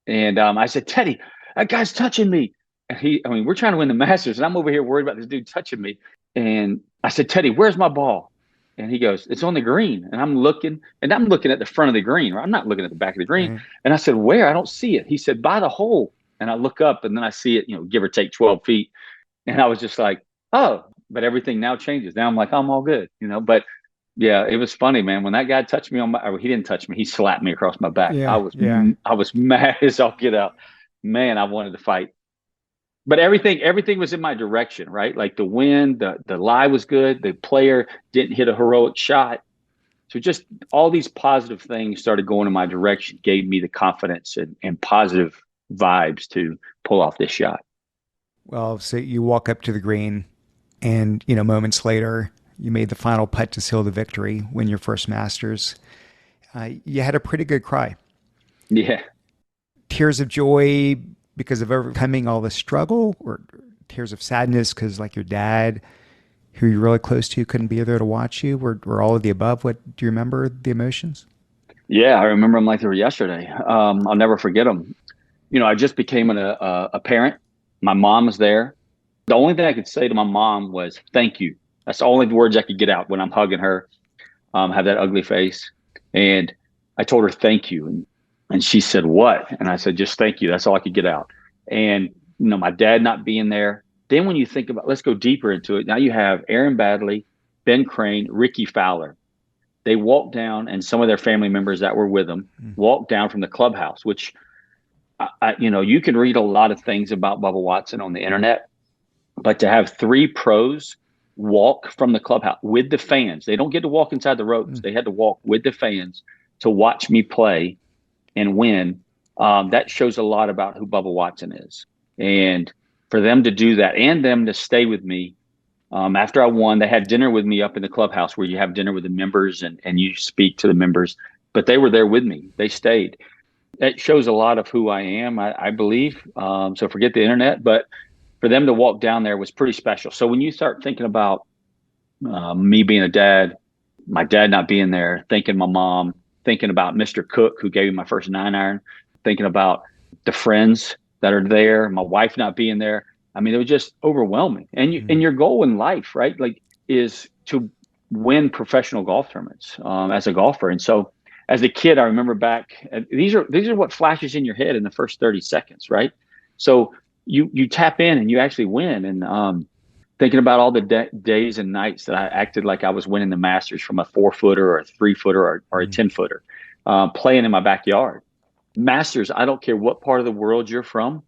And I said, Teddy, that guy's touching me. And we're trying to win the Masters and I'm over here worried about this dude touching me. And I said, Teddy, where's my ball? And he goes, it's on the green. And I'm looking at the front of the green. Right? I'm not looking at the back of the green. Right. And I said, where? I don't see it. He said, by the hole. And I look up and then I see it, give or take 12 feet. And I was just like, oh, but everything now changes. Now I'm like, I'm all good, But yeah, it was funny, man. When that guy touched me he didn't touch me. He slapped me across my back. Yeah. Yeah. I was mad as all get out. Man, I wanted to fight. But everything was in my direction, right? Like the wind, the lie was good. The player didn't hit a heroic shot. So just all these positive things started going in my direction, gave me the confidence and positive vibes to pull off this shot. Well, so you walk up to the green, and moments later, you made the final putt to seal the victory, win your first Masters. You had a pretty good cry. Yeah. Tears of joy because of overcoming all the struggle, or tears of sadness because, like, your dad, who you're really close to, couldn't be there to watch you? Were all of the above? What do you remember the emotions? Yeah, I remember them like they were yesterday. I'll never forget them. I just became a parent. My mom was there. The only thing I could say to my mom was thank you. That's the only words I could get out when I'm hugging her, have that ugly face. And I told her thank you. And she said, what? And I said, just thank you. That's all I could get out. And, my dad not being there. Then when you think about, let's go deeper into it. Now you have Aaron Badley, Ben Crane, Ricky Fowler. They walked down, and some of their family members that were with them walked down from the clubhouse, which, you can read a lot of things about Bubba Watson on the internet, but to have 3 pros walk from the clubhouse with the fans. They don't get to walk inside the ropes. They had to walk with the fans to watch me play and win. That shows a lot about who Bubba Watson is. And for them to do that and them to stay with me after I won, they had dinner with me up in the clubhouse where you have dinner with the members and you speak to the members. But they were there with me. They stayed. That shows a lot of who I am, I believe. So forget the internet. But for them to walk down there was pretty special. So when you start thinking about me being a dad, my dad not being there, thinking my mom, thinking about Mr. Cook, who gave me my first 9-iron, thinking about the friends that are there, my wife not being there. I mean, it was just overwhelming. And and your goal in life, right, like, is to win professional golf tournaments as a golfer. And so, as a kid, I remember back. These are what flashes in your head in the first 30 seconds, right? So you tap in and you actually win. And thinking about all the days and nights that I acted like I was winning the Masters from a 4-footer or a 3-footer or a 10-footer, playing in my backyard. Masters, I don't care what part of the world you're from.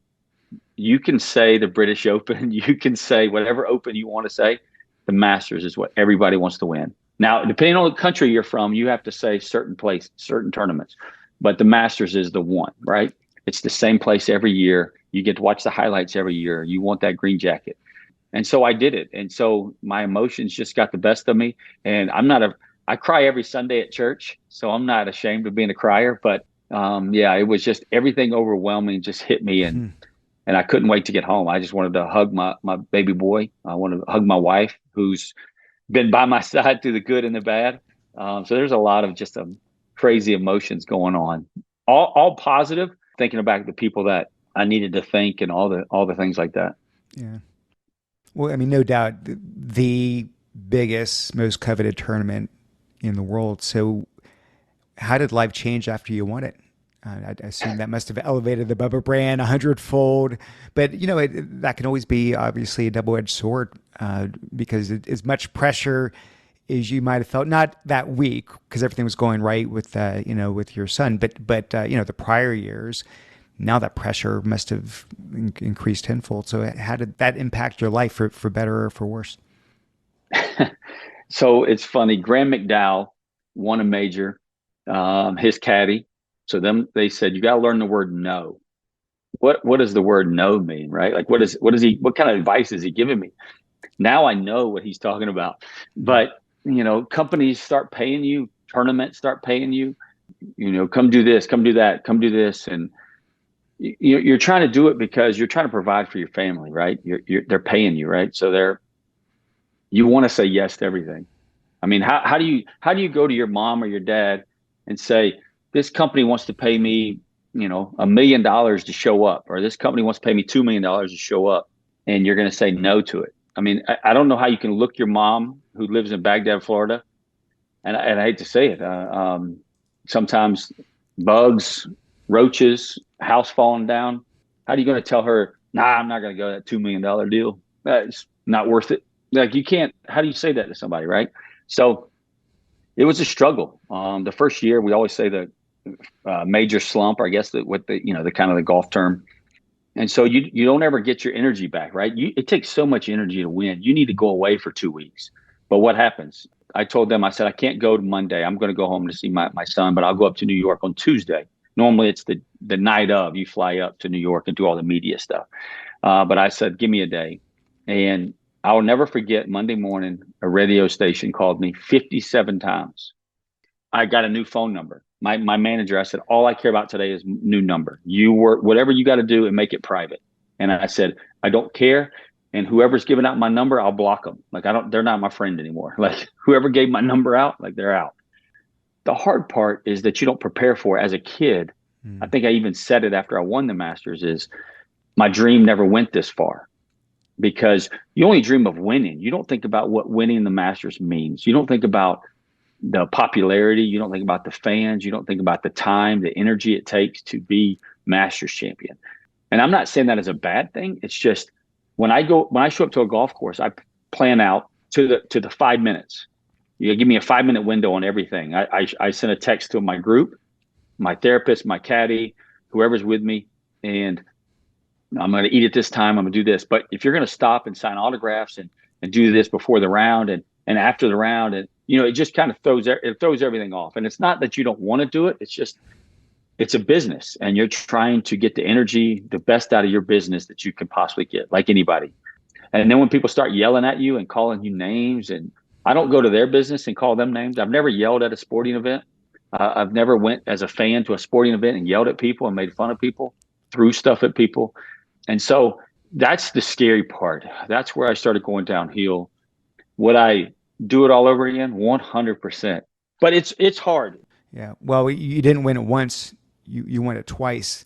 You can say the British Open. You can say whatever Open you want to say. The Masters is what everybody wants to win. Now, depending on the country you're from, you have to say certain tournaments. But the Masters is the one, right? It's the same place every year. You get to watch the highlights every year. You want that green jacket. And so I did it. And so my emotions just got the best of me. And I cry every Sunday at church. So I'm not ashamed of being a crier. But yeah, it was just everything overwhelming just hit me. And I couldn't wait to get home. I just wanted to hug my baby boy. I wanted to hug my wife, who's been by my side through the good and the bad. So there's a lot of just crazy emotions going on, all positive, thinking about the people that I needed to thank and all the things like that. Yeah. Well, I mean, no doubt the biggest, most coveted tournament in the world. So how did life change after you won it? I assume that must have elevated the Bubba brand 100-fold, but that can always be obviously a double-edged sword because as much pressure as you might have felt, not that week because everything was going right with with your son, but the prior years, now that pressure must have increased tenfold. So how did that impact your life for better or for worse? So it's funny. Graham McDowell won a major, his caddy. So they said, you got to learn the word no. What does the word no mean, right? Like, what kind of advice is he giving me? Now I know what he's talking about. But, companies start paying you, tournaments start paying you, come do this, come do that, come do this. And you're trying to do it because you're trying to provide for your family, right? They're paying you, right? So you want to say yes to everything. I mean, how do you go to your mom or your dad and say, this company wants to pay me, $1 million to show up, or this company wants to pay me $2 million to show up, and you're going to say no to it? I mean, I don't know how you can look your mom, who lives in Baghdad, Florida, and I hate to say it, sometimes bugs, roaches, house falling down. How are you going to tell her, nah, I'm not going to go to that $2 million deal? It's not worth it. Like, you can't. How do you say that to somebody, right? So it was a struggle. The first year, we always say the major slump, or I guess the kind of the golf term. And so you don't ever get your energy back, right? It takes so much energy to win. You need to go away for 2 weeks. But what happens? I told them, I said, I can't go to Monday. I'm going to go home to see my son, but I'll go up to New York on Tuesday. Normally it's the night of, you fly up to New York and do all the media stuff. But I said, give me a day. And I'll never forget, Monday morning, a radio station called me 57 times. I got a new phone number. My manager, I said, all I care about today is new number. You work, whatever you got to do, and make it private. And I said, I don't care. And whoever's giving out my number, I'll block them. Like, they're not my friend anymore. Like, whoever gave my number out, like, they're out. The hard part is that you don't prepare for it as a kid. I think I even said it after I won the Masters, is my dream never went this far, because you only dream of winning. You don't think about what winning the Masters means. You don't think about the popularity. You don't think about the fans. You don't think about the time, the energy it takes to be Masters champion. And I'm not saying that as a bad thing. It's just, when I show up to a golf course, I plan out to the 5 minutes. You give me a 5-minute window on everything. I send a text to my group, my therapist, my caddy, whoever's with me, and I'm going to eat at this time. I'm going to do this. But if you're going to stop and sign autographs and and do this before the round and after the round. And, it just kind of throws everything off. And it's not that you don't want to do it. It's just, it's a business and you're trying to get the energy, the best out of your business that you can possibly get, like anybody. And then when people start yelling at you and calling you names, and I don't go to their business and call them names. I've never yelled at a sporting event. I've never went as a fan to a sporting event and yelled at people and made fun of people, threw stuff at people. And so that's the scary part. That's where I started going downhill. Would I do it all over again? 100%. But it's hard. Yeah. Well, you didn't win it once. You won it twice.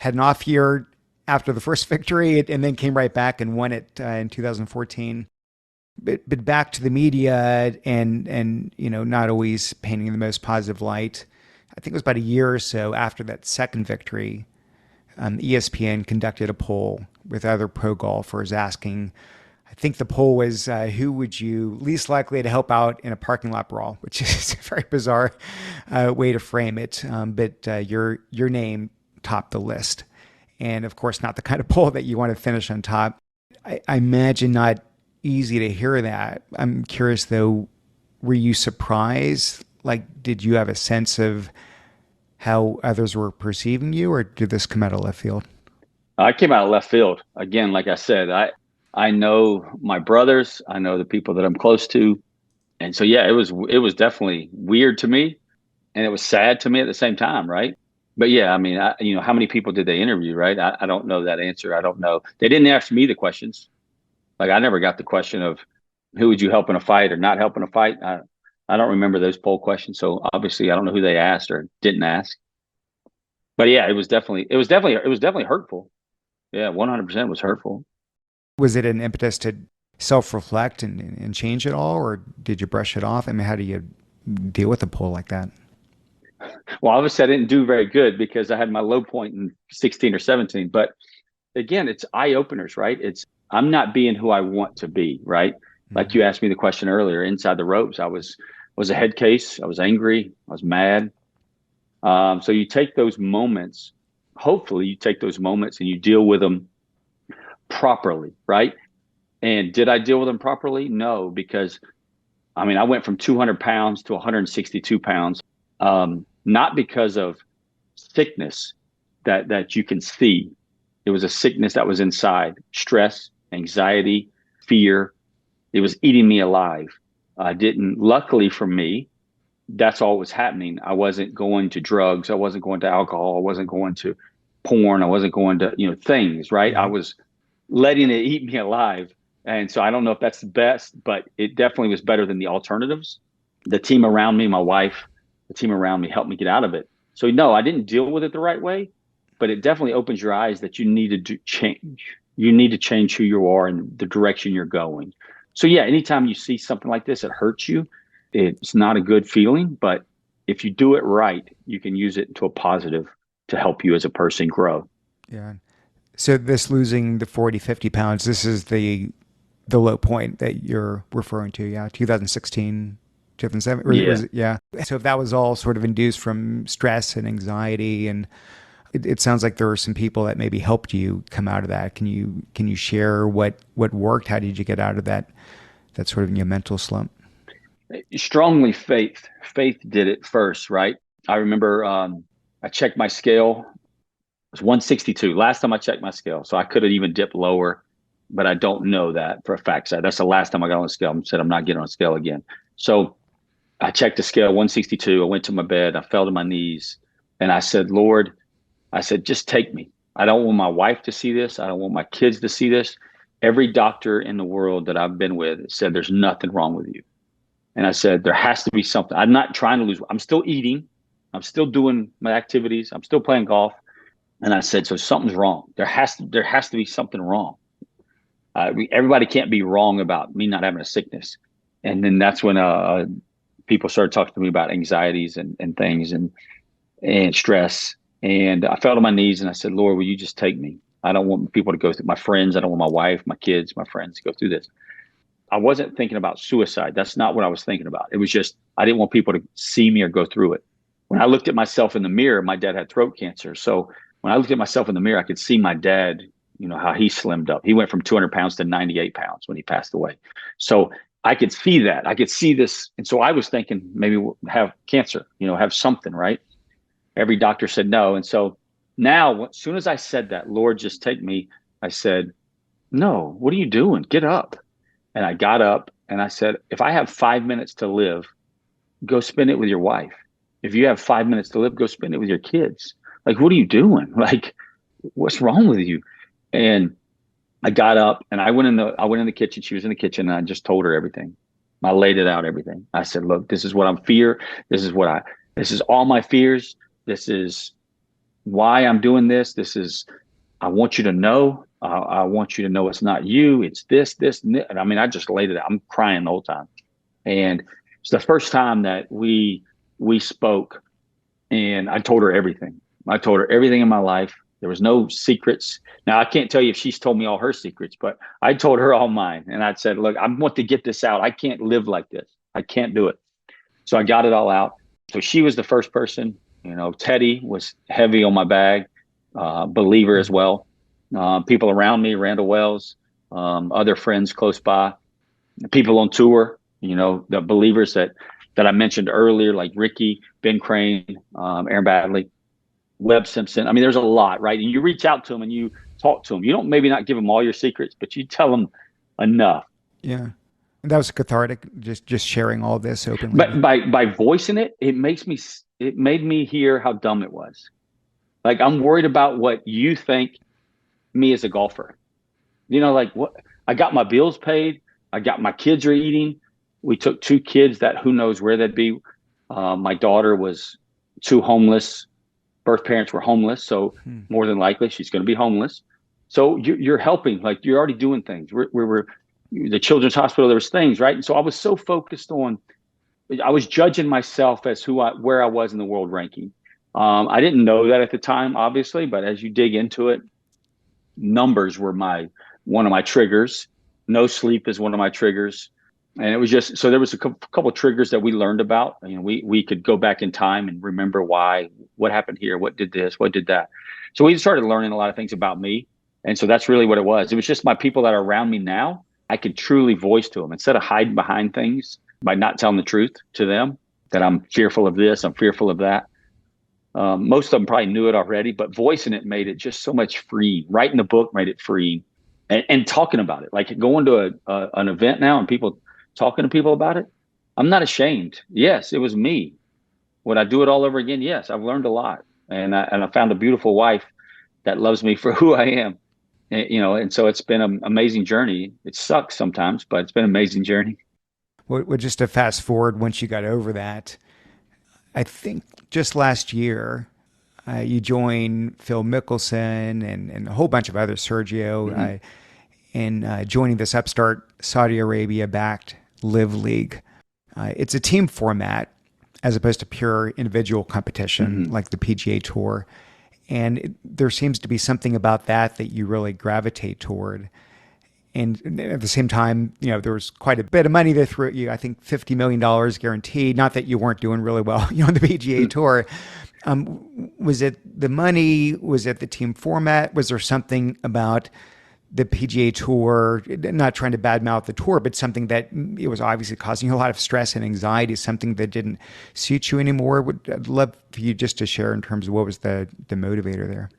Had an off year after the first victory, and then came right back and won it in 2014. But back to the media and not always painting the most positive light. I think it was about a year or so after that second victory, ESPN conducted a poll with other pro golfers asking, I think the poll was, who would you least likely to help out in a parking lot brawl, which is a very bizarre way to frame it. But your name topped the list. And of course, not the kind of poll that you want to finish on top. I imagine not easy to hear that. I'm curious though, were you surprised? Like, did you have a sense of how others were perceiving you, or did this come out of left field? I came out of left field. Again, like I said, I know my brothers, I know the people that I'm close to. And so, yeah, it was definitely weird to me, and it was sad to me at the same time. Right. But yeah, I mean, how many people did they interview? Right. I don't know that answer. I don't know. They didn't ask me the questions. Like, I never got the question of who would you help in a fight or not help in a fight. I don't remember those poll questions. So obviously I don't know who they asked or didn't ask. But yeah, it was definitely hurtful. Yeah. 100% was hurtful. Was it an impetus to self-reflect and change it all, or did you brush it off? I mean, how do you deal with a poll like that? Well, obviously I didn't do very good because I had my low point in 16 or 17, but again, it's eye openers, right? I'm not being who I want to be, right? Like you asked me the question earlier, inside the ropes, I was a head case. I was angry. I was mad. So you take those moments, hopefully you take those moments and you deal with them properly, right? And did I deal with them properly? No, because I mean, I went from 200 pounds to 162 pounds, not because of sickness that you can see. It was a sickness that was inside, stress, anxiety, fear. It was eating me alive. Luckily for me, that's all was happening. I wasn't going to drugs. I wasn't going to alcohol. I wasn't going to porn. I wasn't going to, things, right? I was letting it eat me alive. And so I don't know if that's the best, but it definitely was better than the alternatives. The team around me, my wife, the team around me helped me get out of it. So no, I didn't deal with it the right way, but it definitely opens your eyes that you need to change. You need to change who you are and the direction you're going. So yeah, anytime you see something like this, it hurts you. It's not a good feeling, but if you do it right, you can use it to a positive to help you as a person grow. Yeah. So this losing the 40, 50 pounds, this is the low point that you're referring to. Yeah. 2016, 2007. Yeah. Was it? Yeah. So if that was all sort of induced from stress and anxiety, and it sounds like there were some people that maybe helped you come out of that. Can you share what worked? How did you get out of that sort of mental slump? Strongly faith. Faith did it first, right? I remember I checked my scale. It was 162. Last time I checked my scale. So I could have even dipped lower, but I don't know that for a fact. So that's the last time I got on the scale. I said I'm not getting on a scale again. So I checked the scale, 162. I went to my bed. I fell to my knees and I said, Lord, I said, just take me. I don't want my wife to see this. I don't want my kids to see this. Every doctor in the world that I've been with said there's nothing wrong with you. And I said, there has to be something. I'm not trying to lose. I'm still eating. I'm still doing my activities. I'm still playing golf. And I said, so something's wrong. There has to be something wrong. Everybody can't be wrong about me not having a sickness. And then that's when people started talking to me about anxieties and things and stress. And I fell to my knees and I said, Lord, will you just take me? I don't want people to go through, my friends. I don't want my wife, my kids, my friends to go through this. I wasn't thinking about suicide. That's not what I was thinking about. It was just, I didn't want people to see me or go through it. When I looked at myself in the mirror, my dad had throat cancer. So when I looked at myself in the mirror, I could see my dad how he slimmed up. He went from 200 pounds to 98 pounds when he passed away. So I could see that. I could see this. And so I was thinking maybe we'll have cancer, have something, right? Every doctor said no. And so now, as soon as I said that, Lord, just take me, I said, no, what are you doing? Get up. And I got up and I said, if I have 5 minutes to live, go spend it with your wife. If you have 5 minutes to live, go spend it with your kids. Like, what are you doing? Like, what's wrong with you? And I got up and I went in the kitchen. She was in the kitchen and I just told her everything. I laid it out, everything. I said, look, this is what I'm fear. This is all my fears. This is why I'm doing this. I want you to know. I want you to know it's not you. It's this, and this. And I mean, I just laid it out. I'm crying the whole time. And it's the first time that we spoke, and I told her everything. I told her everything in my life. There was no secrets. Now, I can't tell you if she's told me all her secrets, but I told her all mine. And I said, look, I want to get this out. I can't live like this. I can't do it. So I got it all out. So she was the first person. Teddy was heavy on my bag, believer as well. People around me, Randall Wells, other friends close by, people on tour, the believers that I mentioned earlier, like Ricky, Ben Crane, Aaron Badley, Webb Simpson. I mean, there's a lot, right? And you reach out to them and you talk to them. You don't maybe not give them all your secrets, but you tell them enough. Yeah. And that was cathartic, just sharing all this openly. But by voicing it, it made me hear how dumb it was. Like, I'm worried about what you think me as a golfer. Like, what? I got my bills paid. I got my kids are eating. We took 2 kids that who knows where they'd be. My daughter was 2 homeless. Birth parents were homeless. So more than likely she's going to be homeless. So you're helping, like you're already doing things. We're the children's hospital. There was things, right? And so I was so focused on, I was judging myself as where I was in the world ranking. I didn't know that at the time, obviously, but as you dig into it, numbers were one of my triggers. No sleep is one of my triggers. And it was just, so there was a couple of triggers that we learned about. We could go back in time and remember what happened here, what did this, what did that. So we started learning a lot of things about me. And so that's really what it was. It was just my people that are around me now, I could truly voice to them instead of hiding behind things by not telling the truth to them, that I'm fearful of this, I'm fearful of that. Most of them probably knew it already, but voicing it made it just so much free. Writing the book made it free, and talking about it, like going to an event now and people talking to people about it. I'm not ashamed. Yes, it was me. Would I do it all over again? Yes, I've learned a lot, and I found a beautiful wife that loves me for who I am. And so it's been an amazing journey. It sucks sometimes, but it's been an amazing journey. Well, just to fast forward, once you got over that, I think just last year, you joined Phil Mickelson and a whole bunch of others, Sergio, in joining this upstart Saudi Arabia-backed LIV League. It's a team format as opposed to pure individual competition like the PGA Tour. And there seems to be something about that you really gravitate toward. And at the same time, there was quite a bit of money they threw at you. I think $50 million guaranteed. Not that you weren't doing really well, on the PGA Tour. Was it the money? Was it the team format? Was there something about the PGA Tour, not trying to badmouth the tour, but something that it was obviously causing you a lot of stress and anxiety, something that didn't suit you anymore? I'd love for you just to share in terms of what was the motivator there.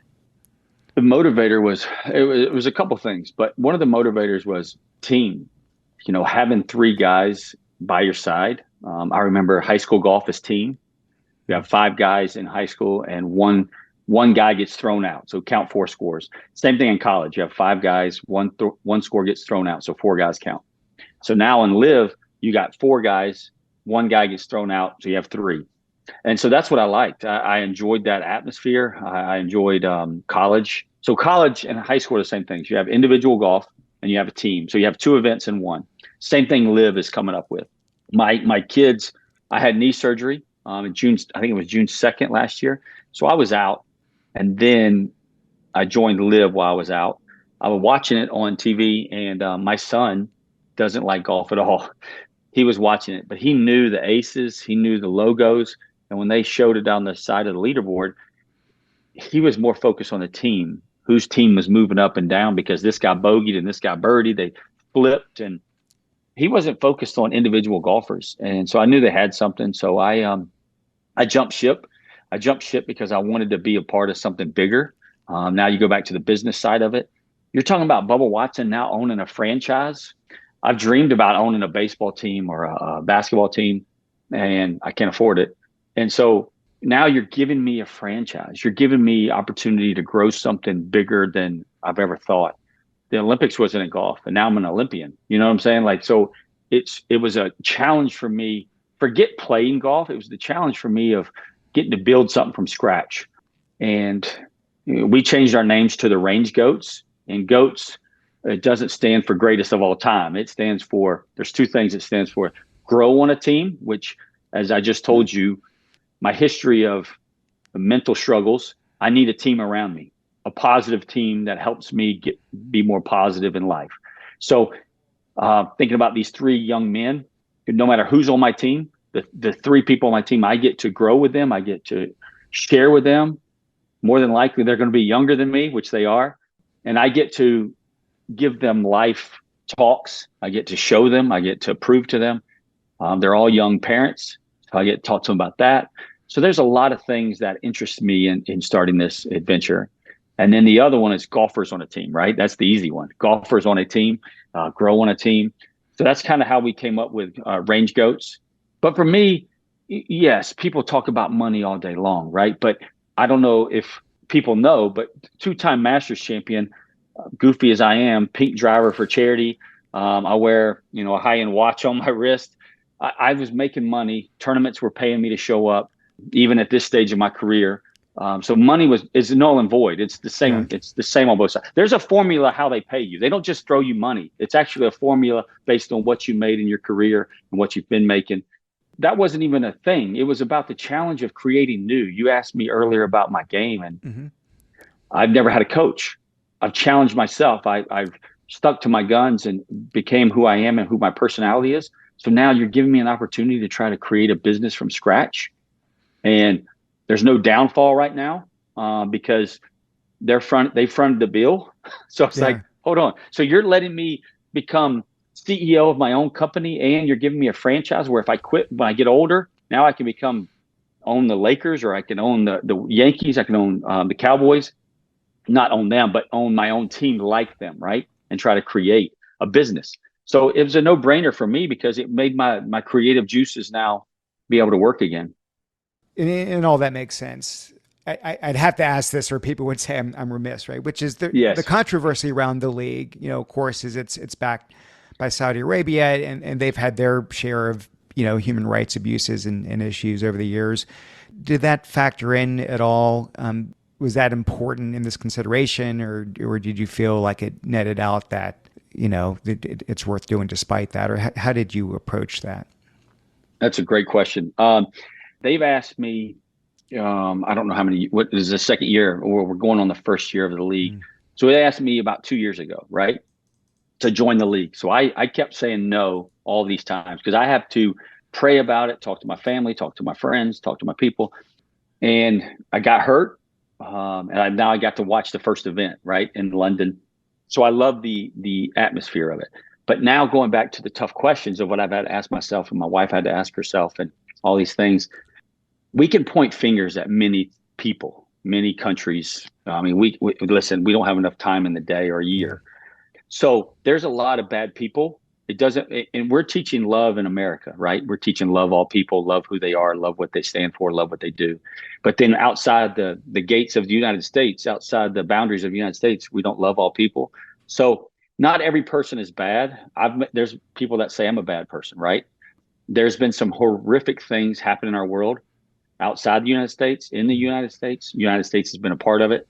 The motivator was a couple things, but one of the motivators was team. Having 3 guys by your side. I remember high school golf is team. You have 5 guys in high school, and one guy gets thrown out. So count 4 scores. Same thing in college. You have 5 guys, one score gets thrown out, so 4 guys count. So now in LIV, you got 4 guys, 1 guy gets thrown out, so you have 3. And so that's what I liked. I enjoyed that atmosphere. I enjoyed college. So college and high school are the same things. You have individual golf and you have a team. So you have 2 events in one. Same thing LIV is coming up with. My kids, I had knee surgery in June. I think it was June 2nd last year. So I was out, and then I joined LIV while I was out. I was watching it on TV, and my son doesn't like golf at all. He was watching it, but he knew the aces. He knew the logos. And when they showed it down the side of the leaderboard, he was more focused on the team. whose team was moving up and down because this guy bogeyed and this guy birdied. They flipped, and he wasn't focused on individual golfers. And so I knew they had something. So I jumped ship. I jumped ship because I wanted to be a part of something bigger. Now you go back to the business side of it. You're talking about Bubba Watson now owning a franchise. I've dreamed about owning a baseball team or a basketball team, and I can't afford it. And so now you're giving me a franchise. You're giving me opportunity to grow something bigger than I've ever thought. The Olympics wasn't in golf, and now I'm an Olympian. You know what I'm saying? Like, so it was a challenge for me. Forget playing golf. It was the challenge for me of getting to build something from scratch. And we changed our names to the Range Goats. And goats, it doesn't stand for greatest of all time. It stands for, there's two things it stands for: grow on a team, which, as I just told you, my history of mental struggles, I need a team around me, a positive team that helps me be more positive in life. So thinking about these three young men, no matter who's on my team, the three people on my team, I get to grow with them. I get to share with them. More than likely, they're going to be younger than me, which they are. And I get to give them life talks. I get to show them. I get to prove to them. They're all young parents. So I get to talk to them about that. So there's a lot of things that interest me in starting this adventure. And then the other one is golfers on a team, right? That's the easy one. Golfers on a team, grow on a team. So that's kind of how we came up with Range Goats. But for me, yes, people talk about money all day long, right? But I don't know if people know, but two-time Masters champion, goofy as I am, pink driver for charity. I wear, a high-end watch on my wrist. I was making money. Tournaments were paying me to show up, even at this stage of my career. So money is null and void. It's the same. Yeah. It's the same on both sides. There's a formula how they pay you. They don't just throw you money. It's actually a formula based on what you made in your career and what you've been making. That wasn't even a thing. It was about the challenge of creating new. You asked me earlier about my game, and I've never had a coach. I've challenged myself. I've stuck to my guns and became who I am and who my personality is. So now you're giving me an opportunity to try to create a business from scratch. And there's no downfall right now because they fronted the bill. So it's like, hold on. So you're letting me become CEO of my own company, and you're giving me a franchise where if I quit when I get older, now I can own the Lakers, or I can own the Yankees. I can own the Cowboys, not own them, but own my own team like them, right? And try to create a business. So it was a no-brainer for me because it made my creative juices now be able to work again. And all that makes sense. I'd have to ask this, or people would say I'm remiss, right? Which is the controversy around the league. Of course, is it's backed by Saudi Arabia, and they've had their share of human rights abuses and issues over the years. Did that factor in at all? Was that important in this consideration, or did you feel like it netted out that it's worth doing despite that, or how did you approach that? That's a great question. They've asked me, I don't know what is the second year, or we're going on the first year of the league. So they asked me about 2 years ago, right, to join the league. So I kept saying no all these times because I have to pray about it, talk to my family, talk to my friends, talk to my people. And I got hurt. And now I got to watch the first event, right, in London. So I love the atmosphere of it. But now going back to the tough questions of what I've had to ask myself and my wife had to ask herself and all these things, we can point fingers at many people, many countries. I mean, we listen, we don't have enough time in the day or a year. So there's a lot of bad people. And we're teaching love in America, right? We're teaching love all people, love who they are, love what they stand for, love what they do. But then outside the gates of the United States, outside the boundaries of the United States, we don't love all people. So not every person is bad. There's people that say I'm a bad person, right? There's been some horrific things happen in our world outside the United States, in the United States. The United States has been a part of it.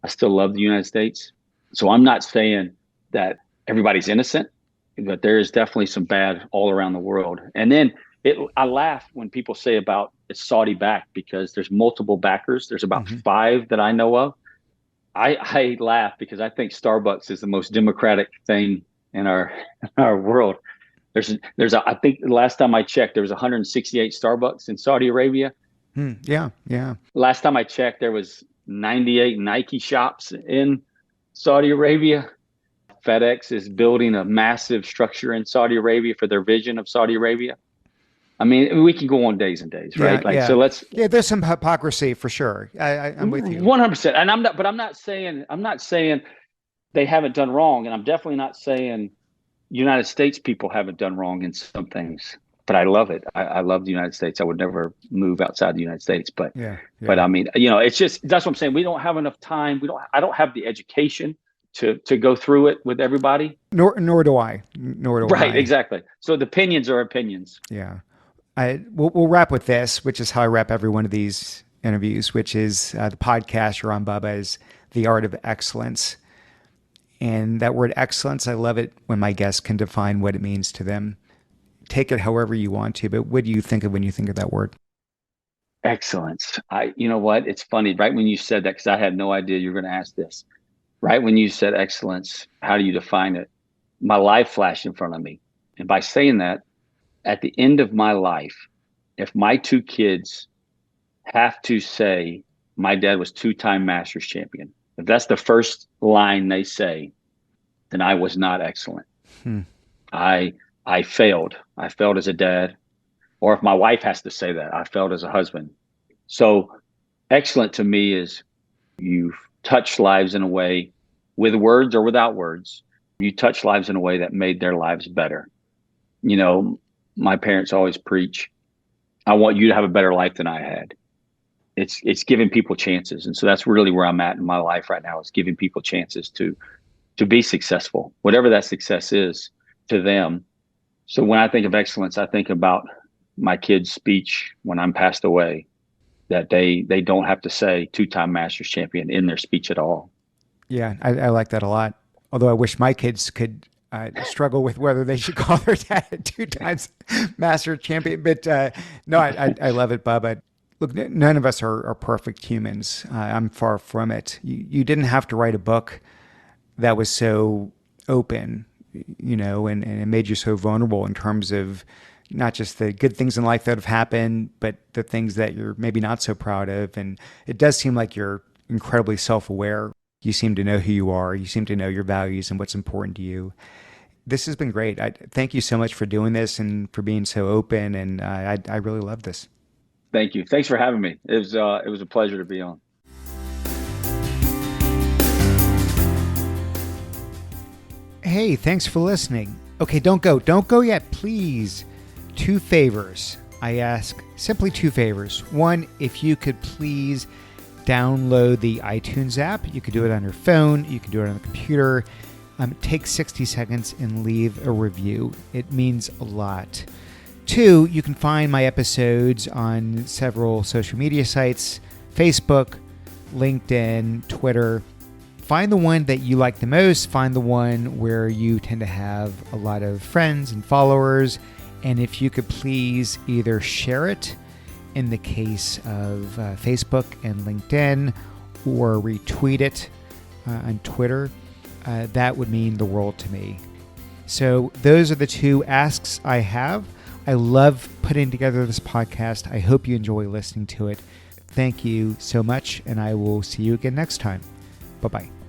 I still love the United States. So I'm not saying that everybody's innocent, but there is definitely some bad all around the world. And then I laugh when people say about it's Saudi backed because there's multiple backers. There's about 5 that I know of. I laugh because I think Starbucks is the most democratic thing in our world. I think the last time I checked, there was 168 Starbucks in Saudi Arabia. Yeah. Last time I checked, there was 98 Nike shops in Saudi Arabia. FedEx is building a massive structure in Saudi Arabia for their vision of Saudi Arabia. I mean, we can go on days and days, Yeah, right? Like, so yeah, let's yeah. There's some hypocrisy for sure. I'm with you. 100%. And I'm not saying they haven't done wrong. And I'm definitely not saying United States people haven't done wrong in some things, but I love it. I love the United States. I would never move outside the United States, Yeah, but yeah. I mean, it's just, that's what I'm saying. We don't have enough time. I don't have the education to go through it with everybody. Nor do I. Nor do Right. I. Exactly. So the opinions are opinions. Yeah. We'll wrap with this, which is how I wrap every one of these interviews, which is the podcast you're on, Bubba, is the art of excellence. And that word excellence, I love it when my guests can define what it means to them. Take it however you want to, but what do you think of when you think of that word? Excellence. You know what? It's funny, right when you said that, because I had no idea you were going to ask this. Right when you said excellence, how do you define it? My life flashed in front of me. And by saying that, at the end of my life, if my two kids have to say, my dad was two-time Masters champion, if that's the first line they say, then I was not excellent. Hmm. I failed. I failed as a dad. Or if my wife has to say that, I failed as a husband. So excellent to me is you've touched lives in a way, with words or without words, you touch lives in a way that made their lives better. My parents always preach, I want you to have a better life than I had. It's giving people chances. And so that's really where I'm at in my life right now, is giving people chances to be successful, whatever that success is to them. So when I think of excellence, I think about my kid's speech when I'm passed away, that they don't have to say two-time Masters champion in their speech at all. Yeah, I like that a lot. Although I wish my kids could struggle with whether they should call their dad a two times master champion. But no, I love it, Bubba. Look, none of us are perfect humans. I'm far from it. You didn't have to write a book that was so open, and it made you so vulnerable in terms of not just the good things in life that have happened, but the things that you're maybe not so proud of. And it does seem like you're incredibly self-aware. You seem to know who you are. You seem to know your values and what's important to you. This has been great. I thank you so much for doing this and for being so open. And I really love this. Thank you. Thanks for having me. It was a pleasure to be on. Hey, thanks for listening. Okay, don't go yet, please. 2 favors. I ask simply 2 favors. One, if you could please download the iTunes app. You could do it on your phone. You can do it on the computer. Take 60 seconds and leave a review. It means a lot. 2, you can find my episodes on several social media sites, Facebook, LinkedIn, Twitter. Find the one that you like the most. Find the one where you tend to have a lot of friends and followers. And if you could please either share it in the case of Facebook and LinkedIn, or retweet it on Twitter, that would mean the world to me. So those are the 2 asks I have. I love putting together this podcast. I hope you enjoy listening to it. Thank you so much, and I will see you again next time. Bye-bye.